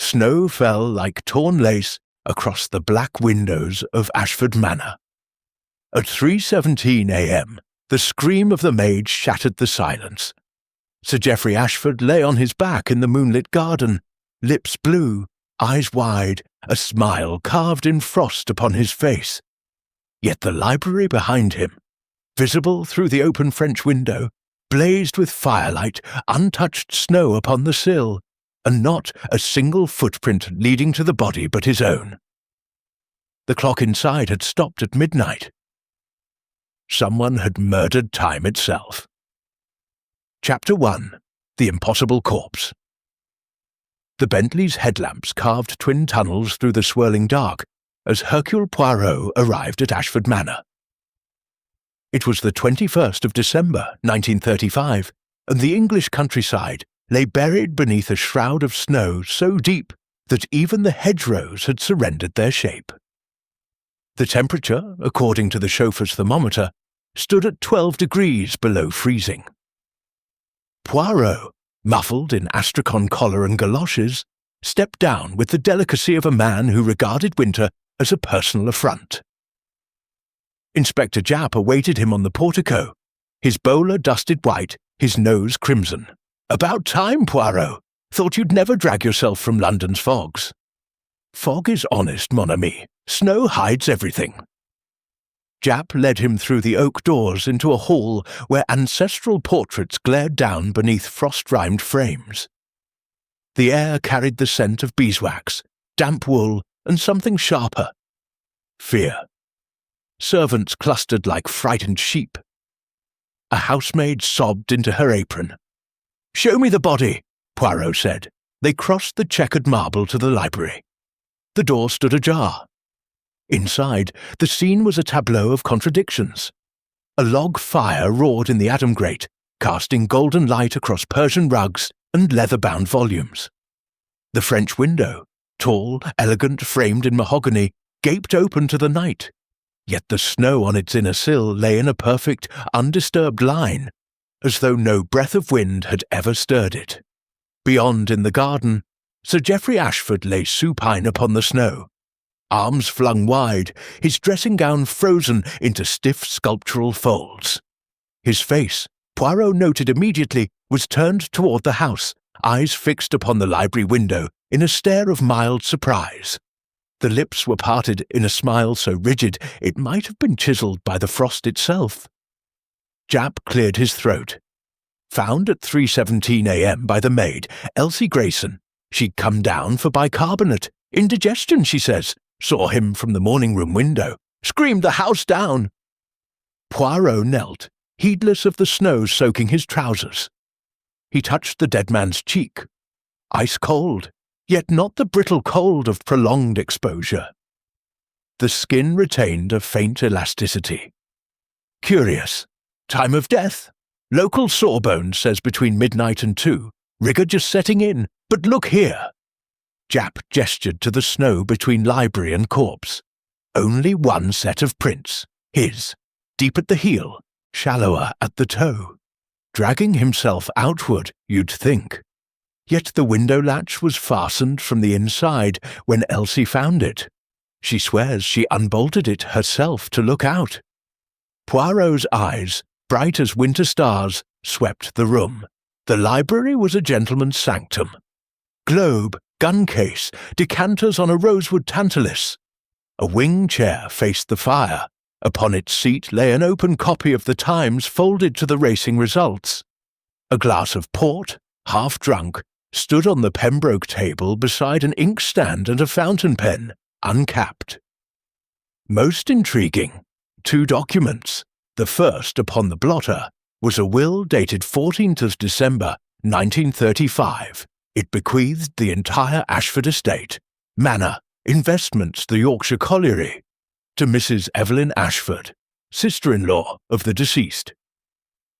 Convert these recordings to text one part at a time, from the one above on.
Snow fell like torn lace across the black windows of Ashford Manor. At 3:17 a.m., the scream of the maid shattered the silence. Sir Geoffrey Ashford lay on his back in the moonlit garden, lips blue, eyes wide, a smile carved in frost upon his face. Yet the library behind him, visible through the open French window, blazed with firelight, untouched snow upon the sill, and not a single footprint leading to the body but his own. The clock inside had stopped at midnight. Someone had murdered time itself. Chapter 1. The Impossible Corpse. The Bentley's headlamps carved twin tunnels through the swirling dark as Hercule Poirot arrived at Ashford Manor. It was the 21st of December, 1935, and the English countryside lay buried beneath a shroud of snow so deep that even the hedgerows had surrendered their shape. The temperature, according to the chauffeur's thermometer, stood at 12 degrees below freezing. Poirot, muffled in astrakhan collar and galoshes, stepped down with the delicacy of a man who regarded winter as a personal affront. Inspector Japp awaited him on the portico, his bowler dusted white, his nose crimson. "About time, Poirot. Thought you'd never drag yourself from London's fogs." "Fog is honest, mon ami. Snow hides everything." Japp led him through the oak doors into a hall where ancestral portraits glared down beneath frost-rimed frames. The air carried the scent of beeswax, damp wool, and something sharper. Fear. Servants clustered like frightened sheep. A housemaid sobbed into her apron. "Show me the body," Poirot said. They crossed the checkered marble to the library. The door stood ajar. Inside, the scene was a tableau of contradictions. A log fire roared in the Adam grate, casting golden light across Persian rugs and leather-bound volumes. The French window, tall, elegant, framed in mahogany, gaped open to the night, yet the snow on its inner sill lay in a perfect, undisturbed line, as though no breath of wind had ever stirred it. Beyond in the garden, Sir Geoffrey Ashford lay supine upon the snow, arms flung wide, his dressing gown frozen into stiff sculptural folds. His face, Poirot noted immediately, was turned toward the house, eyes fixed upon the library window in a stare of mild surprise. The lips were parted in a smile so rigid it might have been chiselled by the frost itself. Japp cleared his throat. Found at 3:17 a.m. by the maid, Elsie Grayson. She'd come down for bicarbonate. "Indigestion," she says. Saw him from the morning-room window. Screamed the house down. Poirot knelt, heedless of the snow soaking his trousers. He touched the dead man's cheek. Ice cold, yet not the brittle cold of prolonged exposure. The skin retained a faint elasticity. Curious. Time of death. Local sawbones says between midnight and 2. Rigour just setting in. But look here. Japp gestured to the snow between library and corpse. Only one set of prints. His. Deep at the heel, shallower at the toe. Dragging himself outward, you'd think. Yet the window latch was fastened from the inside when Elsie found it. She swears she unbolted it herself to look out. Poirot's eyes, bright as winter stars, swept the room. The library was a gentleman's sanctum. Globe, gun case, decanters on a rosewood tantalus. A wing chair faced the fire. Upon its seat lay an open copy of the Times folded to the racing results. A glass of port, half drunk, stood on the Pembroke table beside an inkstand and a fountain pen, uncapped. Most intriguing, 2 documents. The first, upon the blotter, was a will dated 14th of December, 1935. It bequeathed the entire Ashford estate, manor, investments, the Yorkshire colliery, to Mrs. Evelyn Ashford, sister-in-law of the deceased.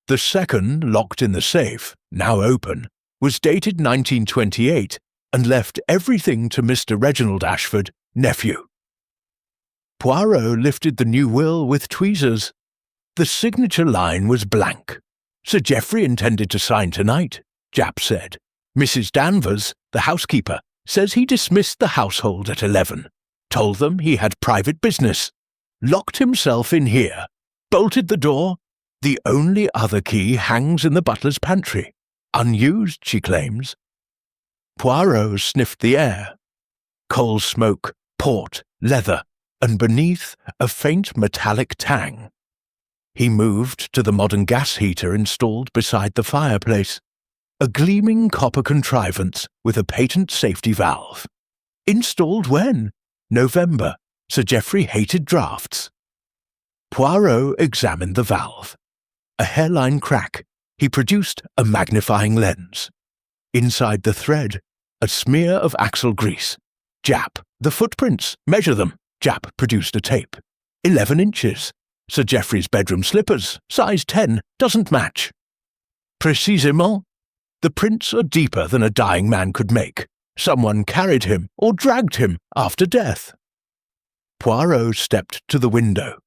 The second, locked in the safe, now open, was dated 1928 and left everything to Mr. Reginald Ashford, nephew. Poirot lifted the new will with tweezers. The signature line was blank. Sir Geoffrey intended to sign tonight, Japp said. Mrs. Danvers, the housekeeper, Says he dismissed the household at 11, told them he had private business, locked himself in here, bolted the door. The only other key hangs in the butler's pantry. Unused, she claims. Poirot sniffed the air. Coal smoke, port, leather, and beneath a faint metallic tang. He moved to the modern gas heater installed beside the fireplace, a gleaming copper contrivance with a patent safety valve. Installed when? November. Sir Geoffrey hated drafts. Poirot examined the valve. A hairline crack. He produced a magnifying lens. Inside the thread, a smear of axle grease. Jap, the footprints. Measure them. Jap produced a tape. 11 inches. Sir Geoffrey's bedroom slippers, size 10, doesn't match. Précisément. The prints are deeper than a dying man could make. Someone carried him or dragged him after death. Poirot stepped to the window.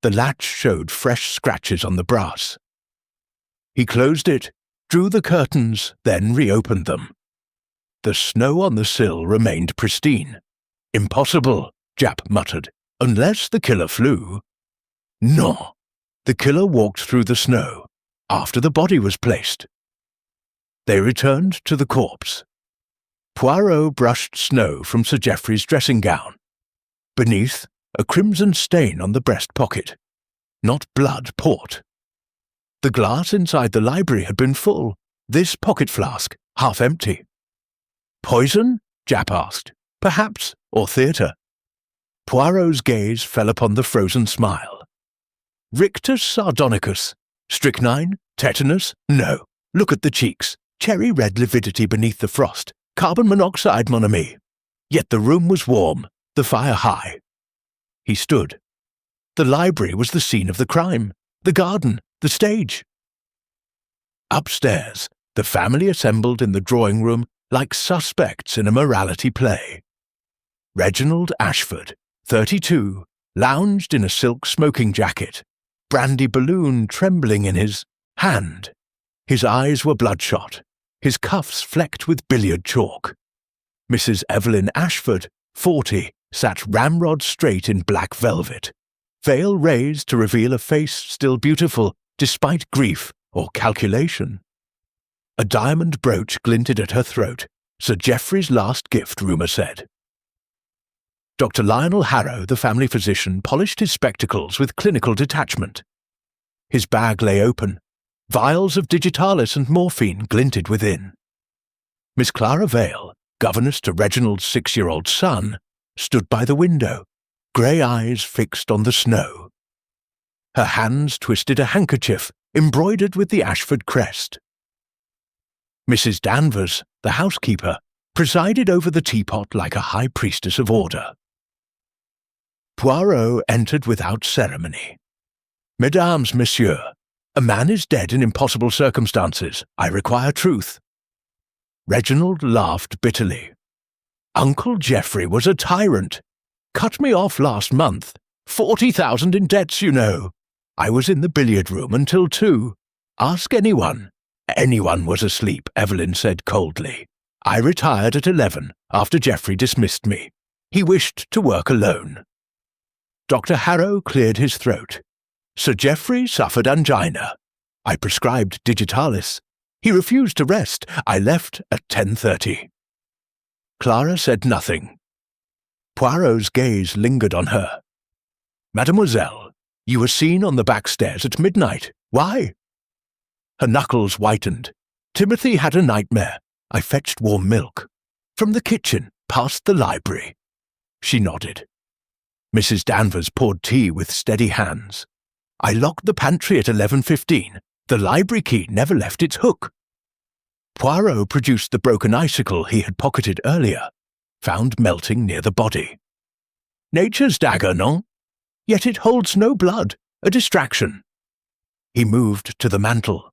The latch showed fresh scratches on the brass. He closed it, drew the curtains, then reopened them. The snow on the sill remained pristine. Impossible, Jap muttered, unless the killer flew. No, the killer walked through the snow, after the body was placed. They returned to the corpse. Poirot brushed snow from Sir Geoffrey's dressing gown. Beneath, a crimson stain on the breast pocket. Not blood, port. The glass inside the library had been full, this pocket flask half empty. Poison? Jap asked. Perhaps, or theatre. Poirot's gaze fell upon the frozen smile. Rictus sardonicus. Strychnine? Tetanus? No. Look at the cheeks. Cherry red lividity beneath the frost. Carbon monoxide, mon ami. Yet the room was warm, the fire high. He stood. The library was the scene of the crime, the garden, the stage. Upstairs, the family assembled in the drawing room like suspects in a morality play. Reginald Ashford, 32, lounged in a silk smoking jacket, brandy balloon trembling in his hand. His eyes were bloodshot, his cuffs flecked with billiard chalk. Mrs. Evelyn Ashford, 40, sat ramrod straight in black velvet, veil raised to reveal a face still beautiful despite grief or calculation. A diamond brooch glinted at her throat, Sir Geoffrey's last gift, rumour said. Dr. Lionel Harrow, the family physician, polished his spectacles with clinical detachment. His bag lay open. Vials of digitalis and morphine glinted within. Miss Clara Vale, governess to Reginald's 6-year-old son, stood by the window, grey eyes fixed on the snow. Her hands twisted a handkerchief embroidered with the Ashford crest. Mrs. Danvers, the housekeeper, presided over the teapot like a high priestess of order. Poirot entered without ceremony. Mesdames, Messieurs, a man is dead in impossible circumstances. I require truth. Reginald laughed bitterly. Uncle Geoffrey was a tyrant. Cut me off last month. 40,000 in debts, you know. I was in the billiard room until 2. Ask anyone. Anyone was asleep, Evelyn said coldly. I retired at 11 after Geoffrey dismissed me. He wished to work alone. Dr. Harrow cleared his throat. Sir Geoffrey suffered angina. I prescribed digitalis. He refused to rest. I left at 10:30. Clara said nothing. Poirot's gaze lingered on her. Mademoiselle, you were seen on the back stairs at midnight. Why? Her knuckles whitened. Timothy had a nightmare. I fetched warm milk. From the kitchen, past the library. She nodded. Mrs. Danvers poured tea with steady hands. I locked the pantry at 11:15. The library key never left its hook. Poirot produced the broken icicle he had pocketed earlier, found melting near the body. Nature's dagger, non? Yet it holds no blood, a distraction. He moved to the mantel.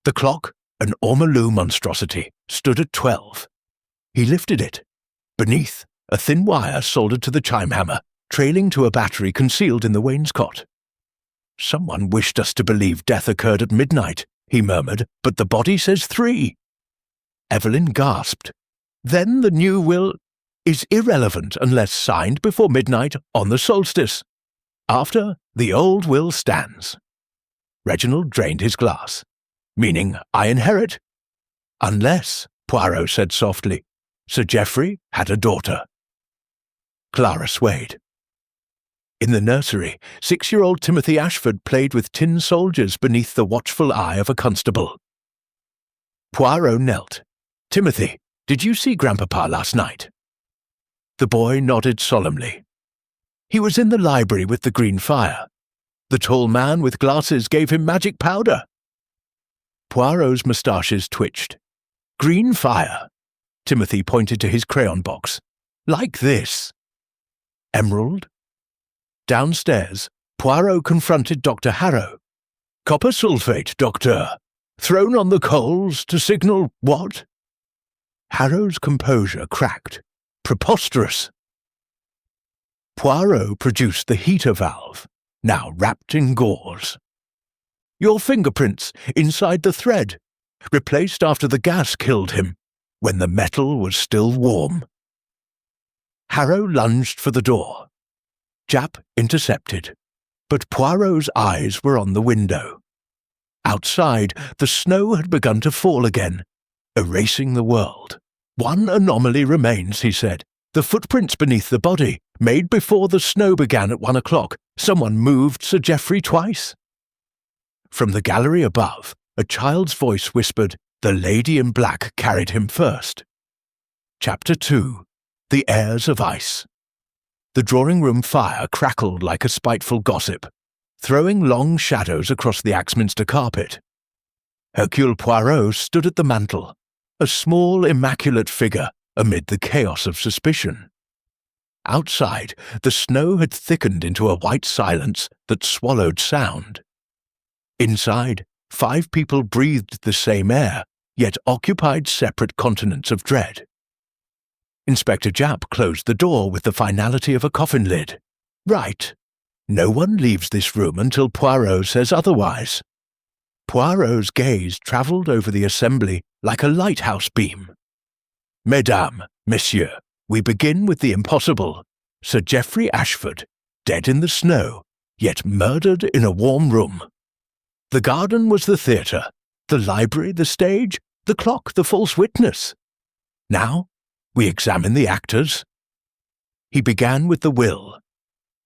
The clock, an ormolu monstrosity, stood at 12. He lifted it. Beneath, a thin wire soldered to the chime hammer, trailing to a battery concealed in the wainscot. Someone wished us to believe death occurred at midnight, he murmured, but the body says 3. Evelyn gasped. Then the new will is irrelevant unless signed before midnight on the solstice. After, the old will stands. Reginald drained his glass. Meaning I inherit? Unless, Poirot said softly, Sir Geoffrey had a daughter. Clara swayed. In the nursery, 6-year-old Timothy Ashford played with tin soldiers beneath the watchful eye of a constable. Poirot knelt. Timothy, did you see Grandpapa last night? The boy nodded solemnly. He was in the library with the green fire. The tall man with glasses gave him magic powder. Poirot's moustaches twitched. Green fire. Timothy pointed to his crayon box. Like this. Emerald? Downstairs, Poirot confronted Dr. Harrow. Copper sulfate, Doctor. Thrown on the coals to signal what? Harrow's composure cracked. Preposterous. Poirot produced the heater valve, now wrapped in gauze. Your fingerprints inside the thread, replaced after the gas killed him, when the metal was still warm. Harrow lunged for the door. Japp intercepted, but Poirot's eyes were on the window. Outside, the snow had begun to fall again, erasing the world. One anomaly remains, he said. The footprints beneath the body, made before the snow began at 1 o'clock. Someone moved Sir Geoffrey twice. From the gallery above, a child's voice whispered, The lady in black carried him first. Chapter 2. The Heirs of Ice. The drawing-room fire crackled like a spiteful gossip, throwing long shadows across the Axminster carpet. Hercule Poirot stood at the mantel, a small, immaculate figure amid the chaos of suspicion. Outside, the snow had thickened into a white silence that swallowed sound. Inside, 5 people breathed the same air, yet occupied separate continents of dread. Inspector Japp closed the door with the finality of a coffin lid. Right. No one leaves this room until Poirot says otherwise. Poirot's gaze travelled over the assembly like a lighthouse beam. Mesdames, Messieurs, we begin with the impossible. Sir Geoffrey Ashford, dead in the snow, yet murdered in a warm room. The garden was the theatre, the library the stage, the clock the false witness. Now, we examine the actors. He began with the will.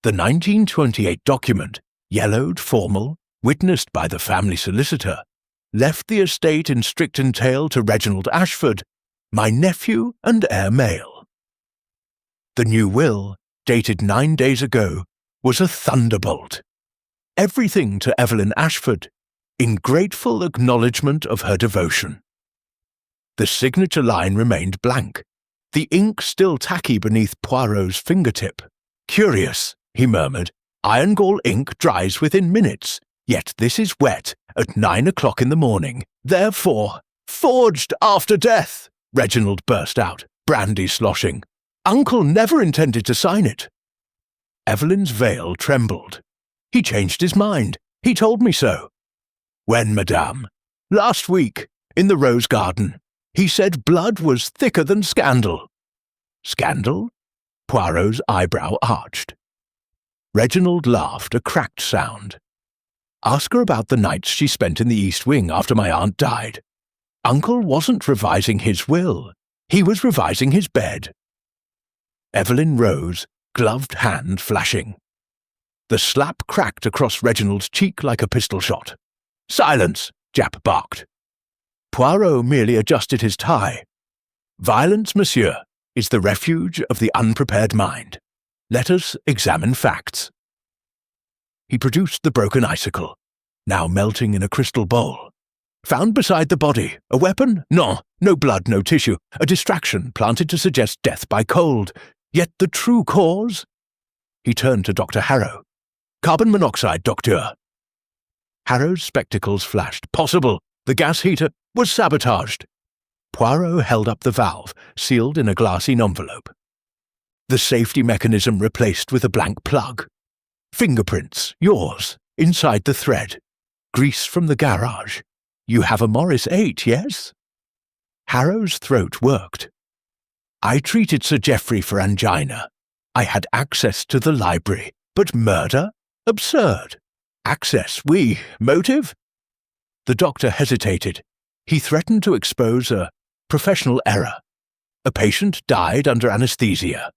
The 1928 document, yellowed, formal, witnessed by the family solicitor, left the estate in strict entail to Reginald Ashford, my nephew and heir male. The new will, dated 9 days ago, was a thunderbolt. Everything to Evelyn Ashford, in grateful acknowledgement of her devotion. The signature line remained blank, the ink still tacky beneath Poirot's fingertip. Curious, he murmured. Iron gall ink dries within minutes, yet this is wet at 9 o'clock in the morning. Therefore, forged after death, Reginald burst out, brandy sloshing. Uncle never intended to sign it. Evelyn's veil trembled. He changed his mind. He told me so. When, madame? Last week, in the rose garden. He said blood was thicker than scandal. Scandal? Poirot's eyebrow arched. Reginald laughed, a cracked sound. Ask her about the nights she spent in the East Wing after my aunt died. Uncle wasn't revising his will. He was revising his bed. Evelyn rose, gloved hand flashing. The slap cracked across Reginald's cheek like a pistol shot. Silence, Japp barked. Poirot merely adjusted his tie. Violence, monsieur, is the refuge of the unprepared mind. Let us examine facts. He produced the broken icicle, now melting in a crystal bowl. Found beside the body. A weapon? No blood, no tissue. A distraction planted to suggest death by cold. Yet the true cause? He turned to Dr. Harrow. Carbon monoxide, docteur. Harrow's spectacles flashed. Possible. The gas heater was sabotaged. Poirot held up the valve, sealed in a glassy envelope. The safety mechanism replaced with a blank plug. Fingerprints, yours, inside the thread. Grease from the garage. You have a Morris 8, yes? Harrow's throat worked. I treated Sir Geoffrey for angina. I had access to the library, but murder? Absurd. Access, oui. Motive? The doctor hesitated. He threatened to expose a professional error. A patient died under anesthesia.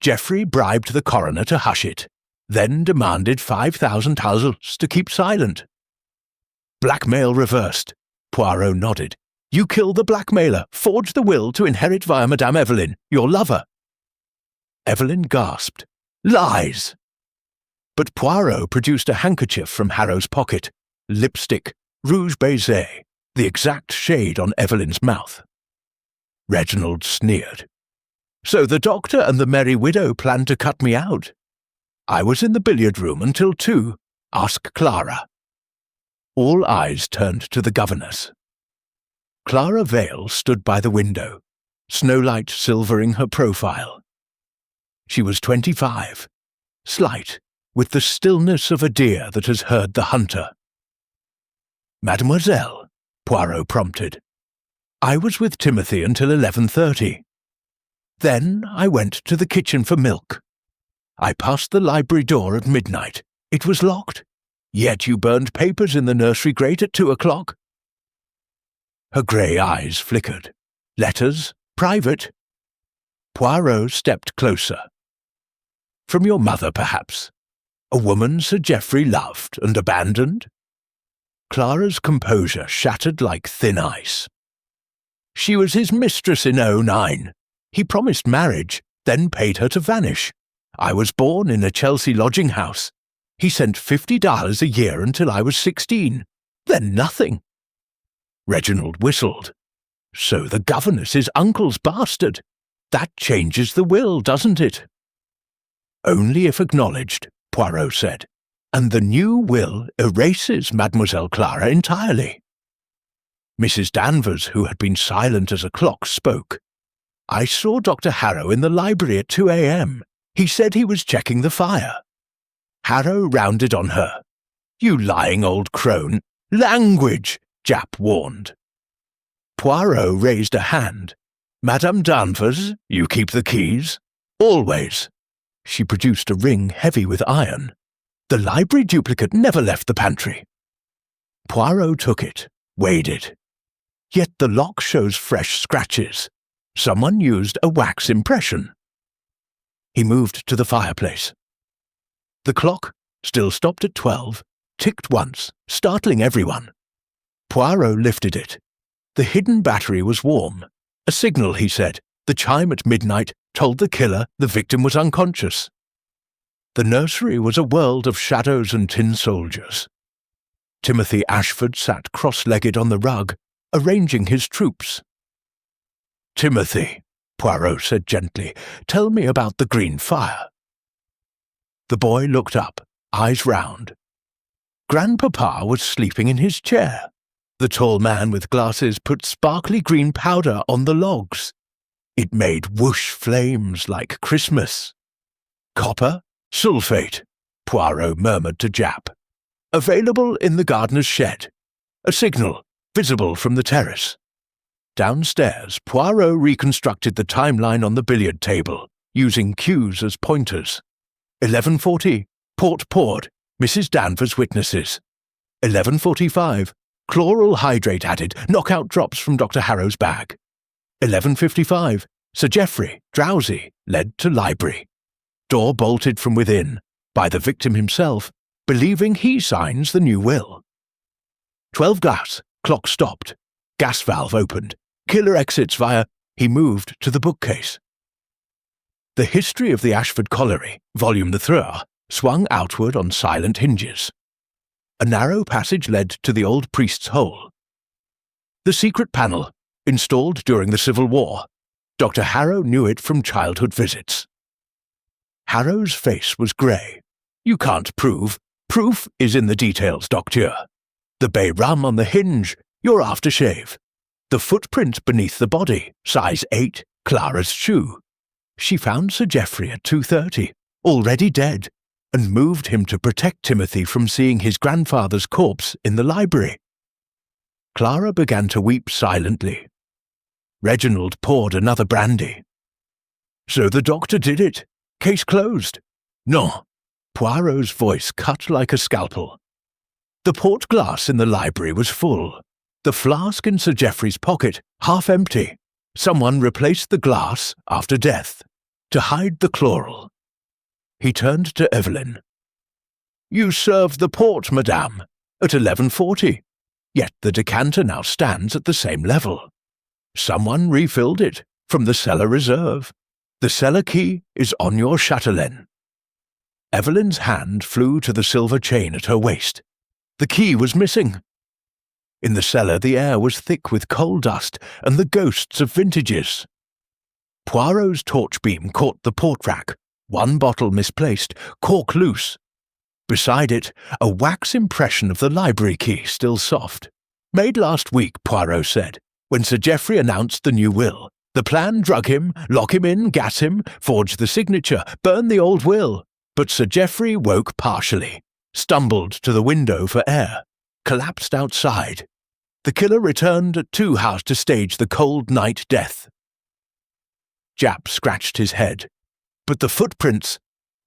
Geoffrey bribed the coroner to hush it, then demanded 5,000 taels to keep silent. Blackmail reversed. Poirot nodded. You killed the blackmailer, forged the will to inherit via Madame Evelyn, your lover. Evelyn gasped. Lies! But Poirot produced a handkerchief from Harrow's pocket, lipstick, rouge baiser, the exact shade on Evelyn's mouth. Reginald sneered. So the doctor and the merry widow planned to cut me out. I was in the billiard room until 2. Ask Clara. All eyes turned to the governess. Clara Vale stood by the window, snowlight silvering her profile. She was 25, slight, with the stillness of a deer that has heard the hunter. Mademoiselle, Poirot prompted. I was with Timothy until 11:30. Then I went to the kitchen for milk. I passed the library door at midnight. It was locked. Yet you burned papers in the nursery grate at 2 o'clock. Her grey eyes flickered. Letters? Private? Poirot stepped closer. From your mother, perhaps? A woman Sir Geoffrey loved and abandoned? Clara's composure shattered like thin ice. She was his mistress in 09. He promised marriage, then paid her to vanish. I was born in a Chelsea lodging house. He sent $50 a year until I was 16. Then nothing. Reginald whistled. So the governess is uncle's bastard. That changes the will, doesn't it? Only if acknowledged, Poirot said, and the new will erases Mademoiselle Clara entirely. Mrs. Danvers, who had been silent as a clock, spoke. I saw Dr. Harrow in the library at 2 a.m. He said he was checking the fire. Harrow rounded on her. You lying old crone. Language, Japp warned. Poirot raised a hand. Madame Danvers, you keep the keys? Always. She produced a ring heavy with iron. The library duplicate never left the pantry. Poirot took it, weighed it. Yet the lock shows fresh scratches. Someone used a wax impression. He moved to the fireplace. The clock, still stopped at 12, ticked once, startling everyone. Poirot lifted it. The hidden battery was warm. A signal, he said. The chime at midnight told the killer the victim was unconscious. The nursery was a world of shadows and tin soldiers. Timothy Ashford sat cross-legged on the rug, arranging his troops. Timothy, Poirot said gently, tell me about the green fire. The boy looked up, eyes round. Grandpapa was sleeping in his chair. The tall man with glasses put sparkly green powder on the logs. It made whoosh flames like Christmas. Copper? Sulphate, Poirot murmured to Japp. Available in the gardener's shed. A signal, visible from the terrace. Downstairs, Poirot reconstructed the timeline on the billiard table, using cues as pointers. 11:40, port poured, Mrs. Danvers witnesses. 11:45, chloral hydrate added, knockout drops from Dr. Harrow's bag. 11:55, Sir Geoffrey, drowsy, led to library. Door bolted from within, by the victim himself, believing he signs the new will. 12 glass, clock stopped. Gas valve opened. Killer exits via... He moved to the bookcase. The History of the Ashford Colliery, volume the 3, swung outward on silent hinges. A narrow passage led to the old priest's hole. The secret panel, installed during the Civil War. Dr. Harrow knew it from childhood visits. Harrow's face was grey. You can't prove. Proof is in the details, docteur. The bay rum on the hinge, your aftershave. The footprint beneath the body, size 8, Clara's shoe. She found Sir Geoffrey at 2:30, already dead, and moved him to protect Timothy from seeing his grandfather's corpse in the library. Clara began to weep silently. Reginald poured another brandy. So the doctor did it. Case closed. No. Poirot's voice cut like a scalpel. The port glass in the library was full. The flask in Sir Geoffrey's pocket, half empty. Someone replaced the glass after death, to hide the chloral. He turned to Evelyn. You served the port, madame, at 11:40. Yet the decanter now stands at the same level. Someone refilled it from the cellar reserve. The cellar key is on your chatelaine. Evelyn's hand flew to the silver chain at her waist. The key was missing. In the cellar the air was thick with coal dust and the ghosts of vintages. Poirot's torch beam caught the port rack, one bottle misplaced, cork loose. Beside it, a wax impression of the library key, still soft. Made last week, Poirot said, when Sir Geoffrey announced the new will. The plan: drug him, lock him in, gas him, forge the signature, burn the old will. But Sir Geoffrey woke partially, stumbled to the window for air, collapsed outside. The killer returned at 2 hours to stage the cold night death. Japp scratched his head. But the footprints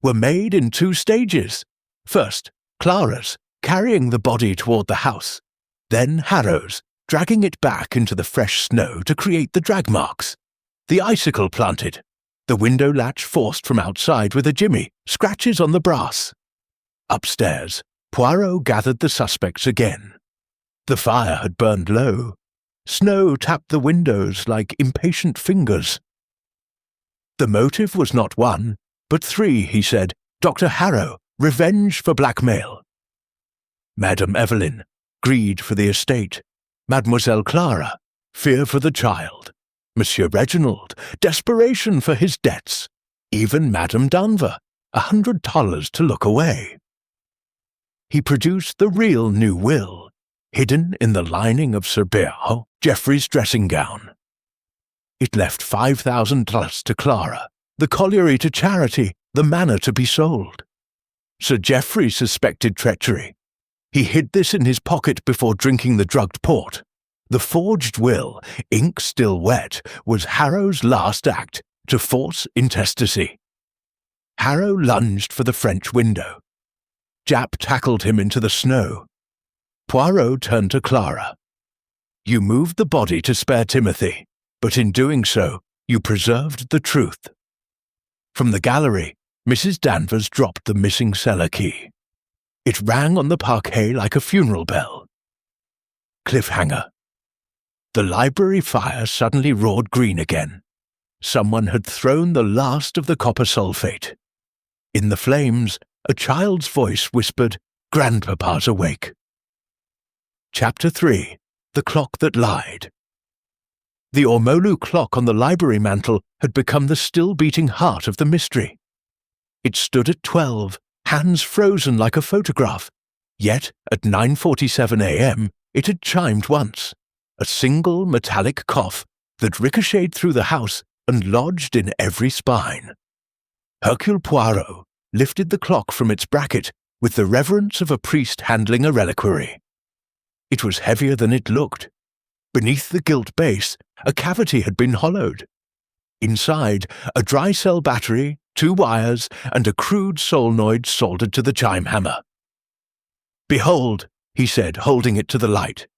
were made in 2 stages. First, Clara's, carrying the body toward the house. Then Harrow's, dragging it back into the fresh snow to create the drag marks. The icicle planted. The window latch forced from outside with a jimmy, scratches on the brass. Upstairs, Poirot gathered the suspects again. The fire had burned low. Snow tapped the windows like impatient fingers. The motive was not 1, but 3, he said. Dr. Harrow, revenge for blackmail. Madame Evelyn, greed for the estate. Mademoiselle Clara, fear for the child. Monsieur Reginald, desperation for his debts. Even Madame Danvers, $100 to look away. He produced the real new will, hidden in the lining of Sir Poirot, Geoffrey's dressing gown. It left $5,000 to Clara, the colliery to charity, the manor to be sold. Sir Geoffrey suspected treachery. He hid this in his pocket before drinking the drugged port. The forged will, ink still wet, was Harrow's last act to force intestacy. Harrow lunged for the French window. Japp tackled him into the snow. Poirot turned to Clara. You moved the body to spare Timothy, but in doing so, you preserved the truth. From the gallery, Mrs. Danvers dropped the missing cellar key. It rang on the parquet like a funeral bell. Cliffhanger. The library fire suddenly roared green again. Someone had thrown the last of the copper sulfate. In the flames, a child's voice whispered, "Grandpapa's awake." Chapter 3. The Clock That Lied. The ormolu clock on the library mantel had become the still-beating heart of the mystery. It stood at 12, hands frozen like a photograph. Yet, at 9:47 a.m., it had chimed once, a single metallic cough that ricocheted through the house and lodged in every spine. Hercule Poirot lifted the clock from its bracket with the reverence of a priest handling a reliquary. It was heavier than it looked. Beneath the gilt base, a cavity had been hollowed. Inside, a dry cell battery, 2 wires, and a crude solenoid soldered to the chime hammer. "Behold," he said, holding it to the light,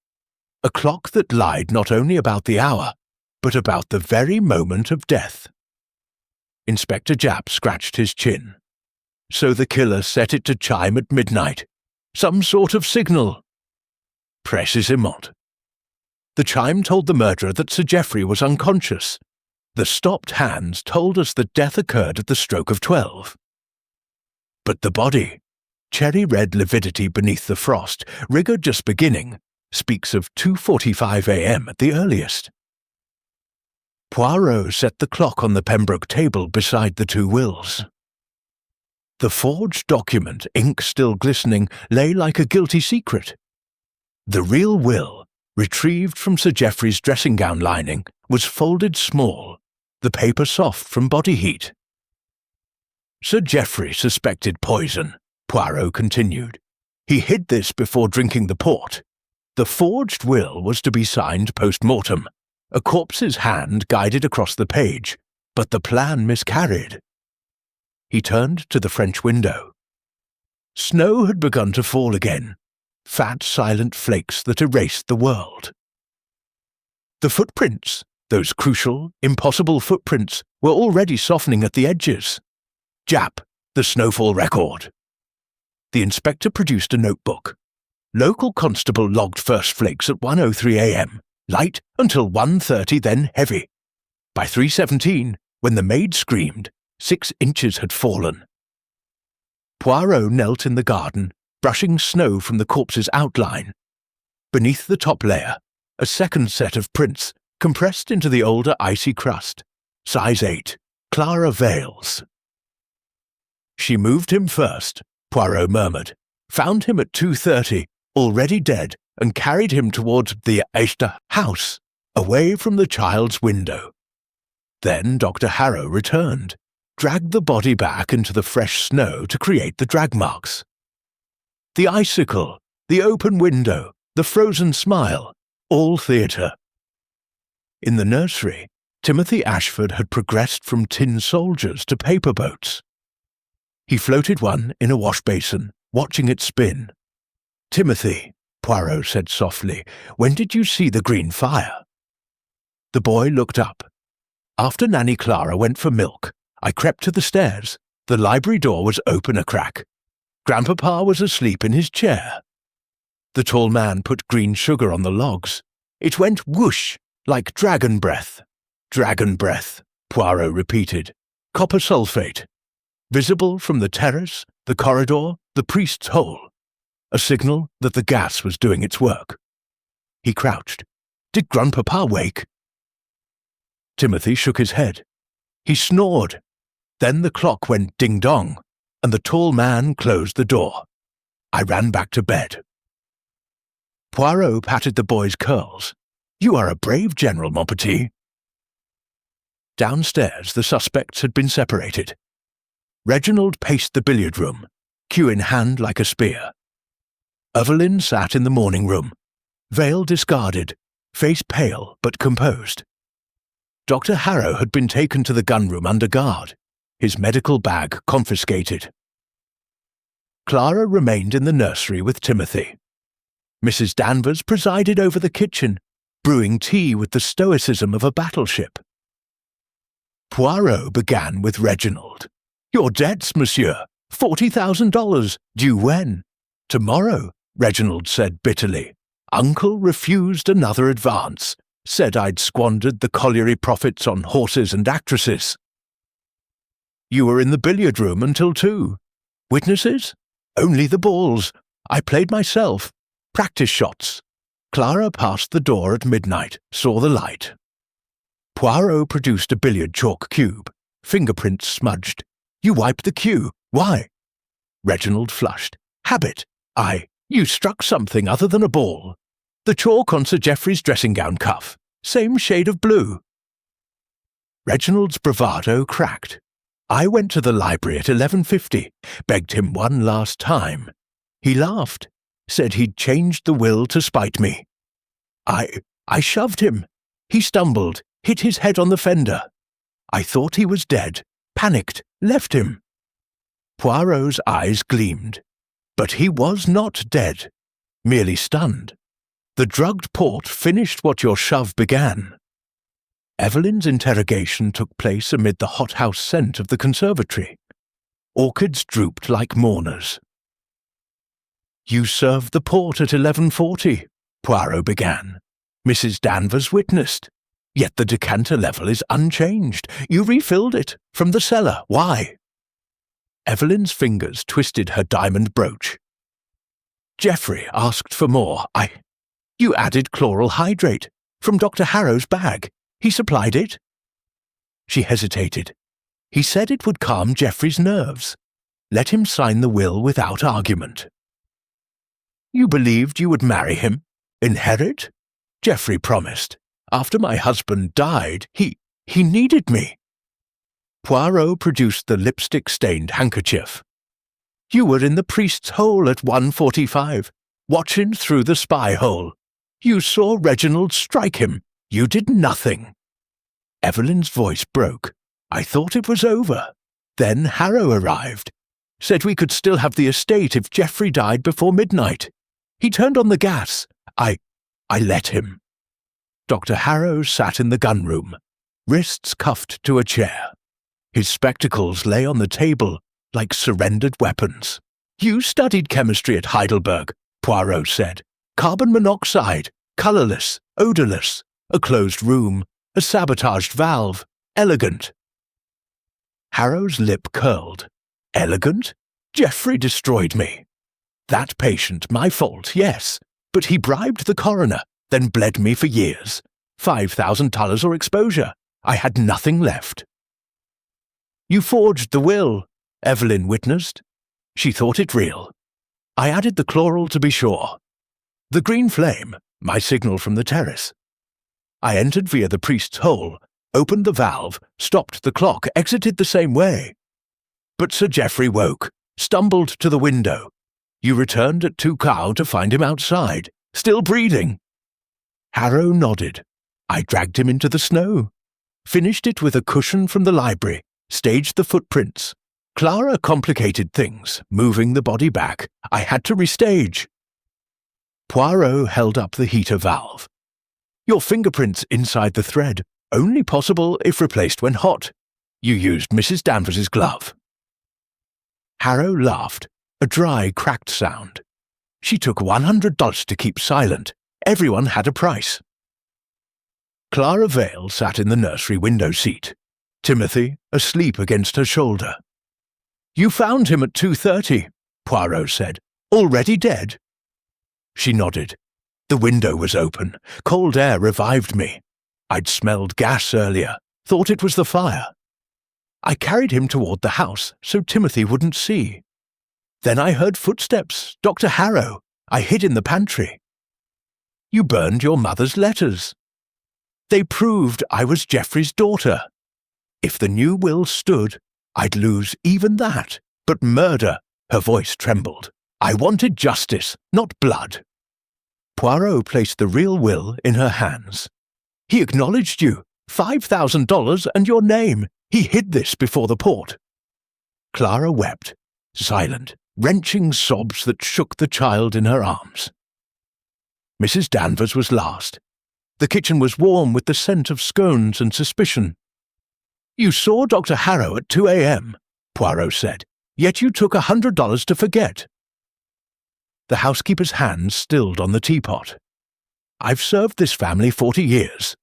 "a clock that lied not only about the hour, but about the very moment of death." Inspector Japp scratched his chin. So the killer set it to chime at midnight. Some sort of signal. Précisément. The chime told the murderer that Sir Geoffrey was unconscious. The stopped hands told us that death occurred at the stroke of 12. But the body, cherry-red lividity beneath the frost, rigour just beginning, speaks of 2:45 a.m. at the earliest. Poirot set the clock on the Pembroke table beside the 2 wills. The forged document, ink still glistening, lay like a guilty secret. The real will, retrieved from Sir Geoffrey's dressing gown lining, was folded small, the paper soft from body heat. Sir Geoffrey suspected poison, Poirot continued. He hid this before drinking the port. The forged will was to be signed post-mortem. A corpse's hand guided across the page. but the plan miscarried. He turned to the French window. Snow had begun to fall again, fat, silent flakes that erased the world. The footprints, those crucial, impossible footprints, were already softening at the edges. Jap, the snowfall record. The inspector produced a notebook. Local constable logged first flakes at 1:03 a.m., light until 1:30, then heavy. By 3:17, when the maid screamed, 6 inches had fallen. Poirot knelt in the garden, brushing snow from the corpse's outline. Beneath the top layer, a second set of prints, compressed into the older icy crust. Size 8, Clara Vales. She moved him first, Poirot murmured, found him at 2:30, already dead, and carried him towards the Echte house, away from the child's window. Then Dr. Harrow returned, dragged the body back into the fresh snow to create the drag marks. The icicle, the open window, the frozen smile, all theatre. In the nursery, Timothy Ashford had progressed from tin soldiers to paper boats. He floated one in a wash basin, watching it spin. "Timothy," Poirot said softly, "when did you see the green fire?" The boy looked up. "After Nanny Clara went for milk, I crept to the stairs. The library door was open a crack. Grandpapa was asleep in his chair. The tall man put green sugar on the logs. It went whoosh, like dragon breath." "Dragon breath," Poirot repeated. "Copper sulphate. Visible from the terrace, the corridor, the priest's hole. A signal that the gas was doing its work." He crouched. "Did Grandpapa wake?" Timothy shook his head. He snored. Then the clock went ding-dong, and the tall man closed the door. I ran back to bed. Poirot patted the boy's curls. "You are a brave general, mon petit." Downstairs, the suspects had been separated. Reginald paced the billiard room, cue in hand like a spear. Evelyn sat in the morning room, veil discarded, face pale but composed. Dr. Harrow had been taken to the gun room under guard, his medical bag confiscated. Clara remained in the nursery with Timothy. Mrs. Danvers presided over the kitchen, brewing tea with the stoicism of a battleship. Poirot began with Reginald. "Your debts, monsieur, $40,000, due when?" "Tomorrow," Reginald said bitterly. "Uncle refused another advance, said I'd squandered the colliery profits on horses and actresses." "You were in the billiard room until 2. Witnesses?" "Only the balls. I played myself. Practice shots. Clara passed the door at midnight, saw the light." Poirot produced a billiard chalk cube, fingerprints smudged. "You wiped the cue. Why?" Reginald flushed. "Habit. You struck something other than a ball. The chalk on Sir Geoffrey's dressing-gown cuff. Same shade of blue." Reginald's bravado cracked. "I went to the library at 11:50, begged him one last time. He laughed, said he'd changed the will to spite me. I shoved him. He stumbled, hit his head on the fender. I thought he was dead, panicked, left him." Poirot's eyes gleamed. But he was not dead, merely stunned. The drugged port finished what your shove began. Evelyn's interrogation took place amid the hothouse scent of the conservatory. Orchids drooped like mourners. "You served the port at 11:40, Poirot began. "Mrs. Danvers witnessed. Yet the decanter level is unchanged. You refilled it, from the cellar. Why?" Evelyn's fingers twisted her diamond brooch. "Geoffrey asked for more. You added chloral hydrate, from Dr. Harrow's bag. He supplied it." She hesitated. "He said it would calm Geoffrey's nerves. Let him sign the will without argument." "You believed you would marry him? Inherit?" "Geoffrey promised. After my husband died, he needed me." Poirot produced the lipstick-stained handkerchief. "You were in the priest's hole at 1:45, watching through the spy hole. You saw Reginald strike him. You did nothing." Evelyn's voice broke. I thought it was over. Then Harrow arrived. Said we could still have the estate if Geoffrey died before midnight. He turned on the gas. I let him. Dr. Harrow sat in the gun room, wrists cuffed to a chair. His spectacles lay on the table like surrendered weapons. You studied chemistry at Heidelberg, Poirot said. Carbon monoxide, colourless, odourless, a closed room, a sabotaged valve, elegant. Harrow's lip curled. Elegant? Geoffrey destroyed me. That patient, my fault, yes, but he bribed the coroner, then bled me for years. $5,000 or exposure. I had nothing left. You forged the will, Evelyn witnessed. She thought it real. I added the chloral to be sure. The green flame, my signal from the terrace. I entered via the priest's hole, opened the valve, stopped the clock, exited the same way. But Sir Geoffrey woke, stumbled to the window. You returned at 2 cow to find him outside, still breathing. Harrow nodded. I dragged him into the snow. Finished it with a cushion from the library, staged the footprints. Clara complicated things, moving the body back. I had to restage. Poirot held up the heater valve. Your fingerprints inside the thread, only possible if replaced when hot. You used Mrs. Danvers's glove. Harrow laughed, a dry, cracked sound. She took $100 to keep silent. Everyone had a price. Clara Vale sat in the nursery window seat. Timothy, asleep against her shoulder. You found him at 2:30, Poirot said. Already dead? She nodded. The window was open. Cold air revived me. I'd smelled gas earlier, thought it was the fire. I carried him toward the house so Timothy wouldn't see. Then I heard footsteps, Dr. Harrow. I hid in the pantry. You burned your mother's letters. They proved I was Geoffrey's daughter. If the new will stood, I'd lose even that. But murder, her voice trembled. I wanted justice, not blood. Poirot placed the real will in her hands. He acknowledged you, $5,000 and your name. He hid this before the port. Clara wept, silent, wrenching sobs that shook the child in her arms. Mrs. Danvers was last. The kitchen was warm with the scent of scones and suspicion. You saw Dr. Harrow at 2 a.m., Poirot said, yet you took $100 to forget. The housekeeper's hand stilled on the teapot. I've served this family 40 years.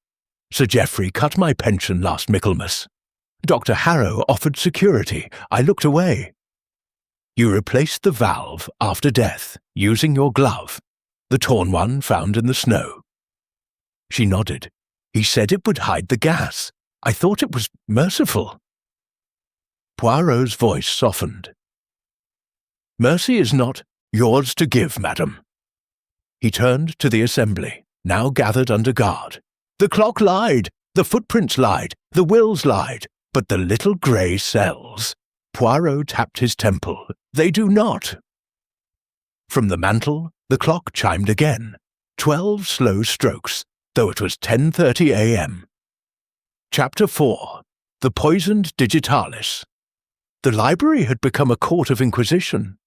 Sir Geoffrey cut my pension last Michaelmas. Dr. Harrow offered security. I looked away. You replaced the valve after death, using your glove, the torn one found in the snow. She nodded. He said it would hide the gas. I thought it was merciful. Poirot's voice softened. Mercy is not yours to give, madam. He turned to the assembly, now gathered under guard. The clock lied, the footprints lied, the wills lied, but the little grey cells. Poirot tapped his temple. They do not. From the mantel, the clock chimed again. 12 slow strokes, though it was 10:30 a.m. Chapter 4. The Poisoned Digitalis. The library had become a court of inquisition.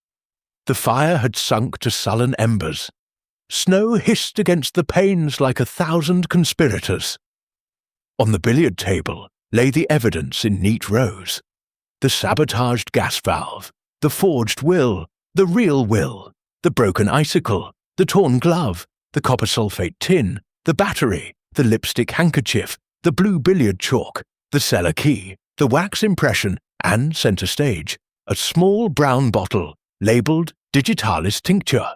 The fire had sunk to sullen embers. Snow hissed against the panes like 1,000 conspirators. On the billiard table lay the evidence in neat rows. The sabotaged gas valve, the forged will, the real will, the broken icicle, the torn glove, the copper sulfate tin, the battery, the lipstick handkerchief, the blue billiard chalk, the cellar key, the wax impression, and, centre stage, a small brown bottle labelled Digitalis Tincture.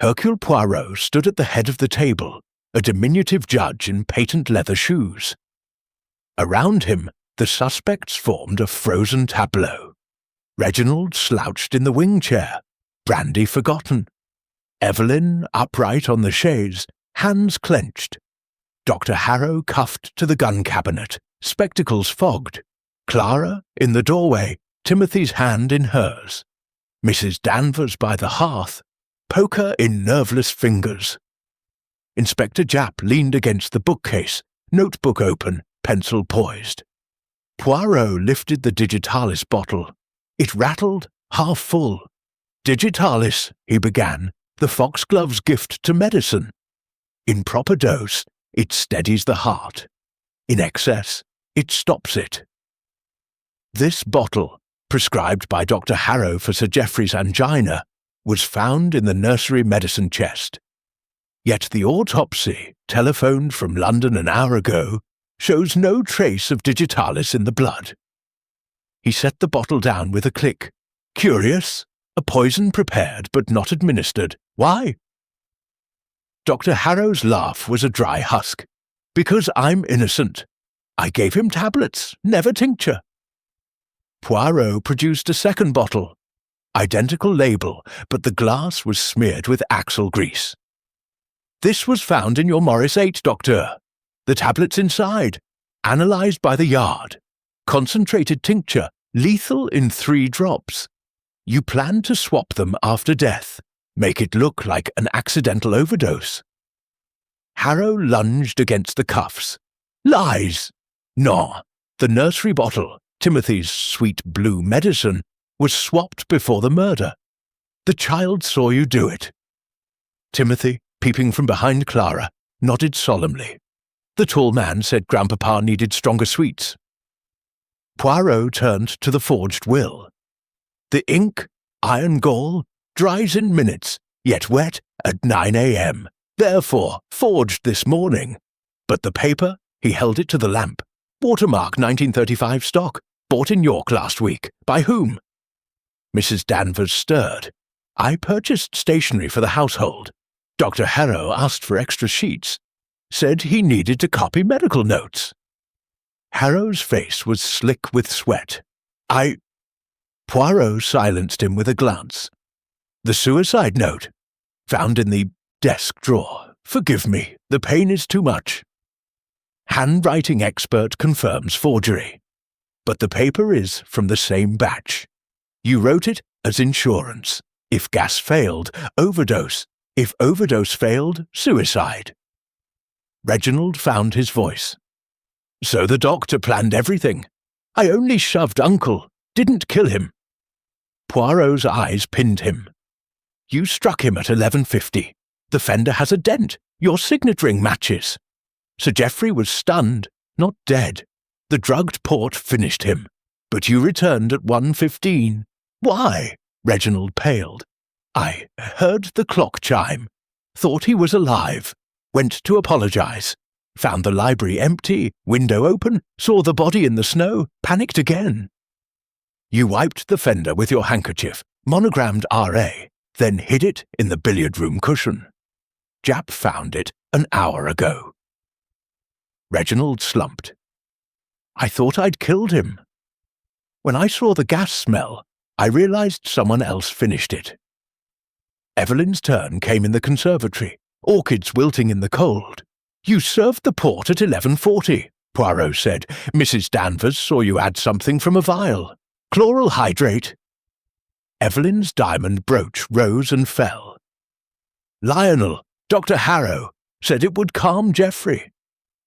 Hercule Poirot stood at the head of the table, a diminutive judge in patent leather shoes. Around him, the suspects formed a frozen tableau. Reginald slouched in the wing chair, brandy forgotten. Evelyn upright on the chaise, hands clenched. Dr. Harrow cuffed to the gun cabinet, spectacles fogged. Clara in the doorway, Timothy's hand in hers. Mrs. Danvers by the hearth, poker in nerveless fingers. Inspector Japp leaned against the bookcase, notebook open, pencil poised. Poirot lifted the digitalis bottle. It rattled, half full. "Digitalis," he began, "the foxglove's gift to medicine. In proper dose, it steadies the heart. In excess, it stops it." This bottle, prescribed by Dr. Harrow for Sir Geoffrey's angina, was found in the nursery medicine chest. Yet the autopsy, telephoned from London an hour ago, shows no trace of digitalis in the blood. He set the bottle down with a click. "Curious? A poison prepared but not administered. Why?" Dr. Harrow's laugh was a dry husk. "Because I'm innocent. I gave him tablets, never tincture." Poirot produced a second bottle. Identical label, but the glass was smeared with axle grease. "This was found in your Morris 8, Doctor. The tablets inside, analysed by the yard. Concentrated tincture, lethal in 3 drops. You plan to swap them after death, make it look like an accidental overdose." Harrow lunged against the cuffs. "Lies! No, the nursery bottle, Timothy's sweet blue medicine, was swapped before the murder. The child saw you do it." Timothy, peeping from behind Clara, nodded solemnly. The tall man said Grandpapa needed stronger sweets. Poirot turned to the forged will. "The ink, iron gall, dries in minutes, yet wet at 9 a.m., therefore forged this morning. But the paper," he held it to the lamp, "watermark 1935 stock, bought in York last week. By whom?" Mrs. Danvers stirred. "I purchased stationery for the household. Dr. Harrow asked for extra sheets. Said he needed to copy medical notes." Harrow's face was slick with sweat. Poirot silenced him with a glance. "The suicide note, found in the desk drawer. Forgive me, the pain is too much. Handwriting expert confirms forgery. But the paper is from the same batch. You wrote it as insurance. If gas failed, overdose. If overdose failed, suicide." Reginald found his voice. "So the doctor planned everything. I only shoved Uncle, didn't kill him." Poirot's eyes pinned him. "You struck him at 11:50. The fender has a dent. Your signet ring matches. Sir Geoffrey was stunned, not dead. The drugged port finished him. But you returned at 1:15. Why?" Reginald paled. "I heard the clock chime. Thought he was alive. Went to apologize. Found the library empty, window open, saw the body in the snow, panicked again. You wiped the fender with your handkerchief, monogrammed R.A., then hid it in the billiard room cushion. Jap found it an hour ago." Reginald slumped. "I thought I'd killed him. When I saw the gas smell, I realized someone else finished it." Evelyn's turn came in the conservatory, orchids wilting in the cold. "You served the port at 11:40, Poirot said. "Mrs. Danvers saw you add something from a vial. Chloral hydrate." Evelyn's diamond brooch rose and fell. "Lionel, Dr. Harrow, said it would calm Geoffrey.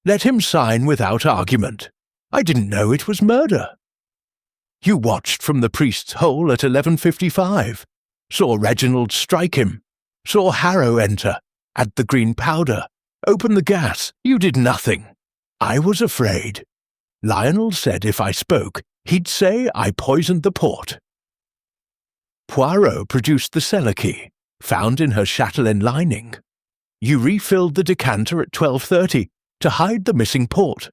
Let him sign without argument. I didn't know it was murder." "You watched from the priest's hole at 11:55. Saw Reginald strike him. Saw Harrow enter, add the green powder, open the gas. You did nothing. I was afraid. Lionel said if I spoke, he'd say I poisoned the port." Poirot produced the cellar key, found in her chatelaine lining. "You refilled the decanter at 12:30 to hide the missing port,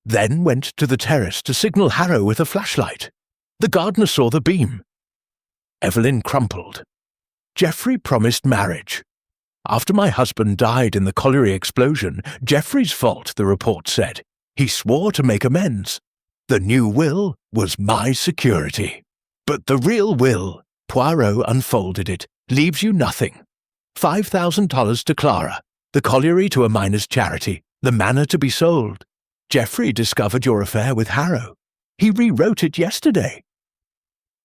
then went to the terrace to signal Harrow with a flashlight. The gardener saw the beam." Evelyn crumpled. "Geoffrey promised marriage. After my husband died in the colliery explosion, Geoffrey's fault, the report said. He swore to make amends. The new will was my security. But the real will," Poirot unfolded it, "leaves you nothing. $5,000 to Clara, the colliery to a miners' charity, the manor to be sold. Geoffrey discovered your affair with Harrow. He rewrote it yesterday."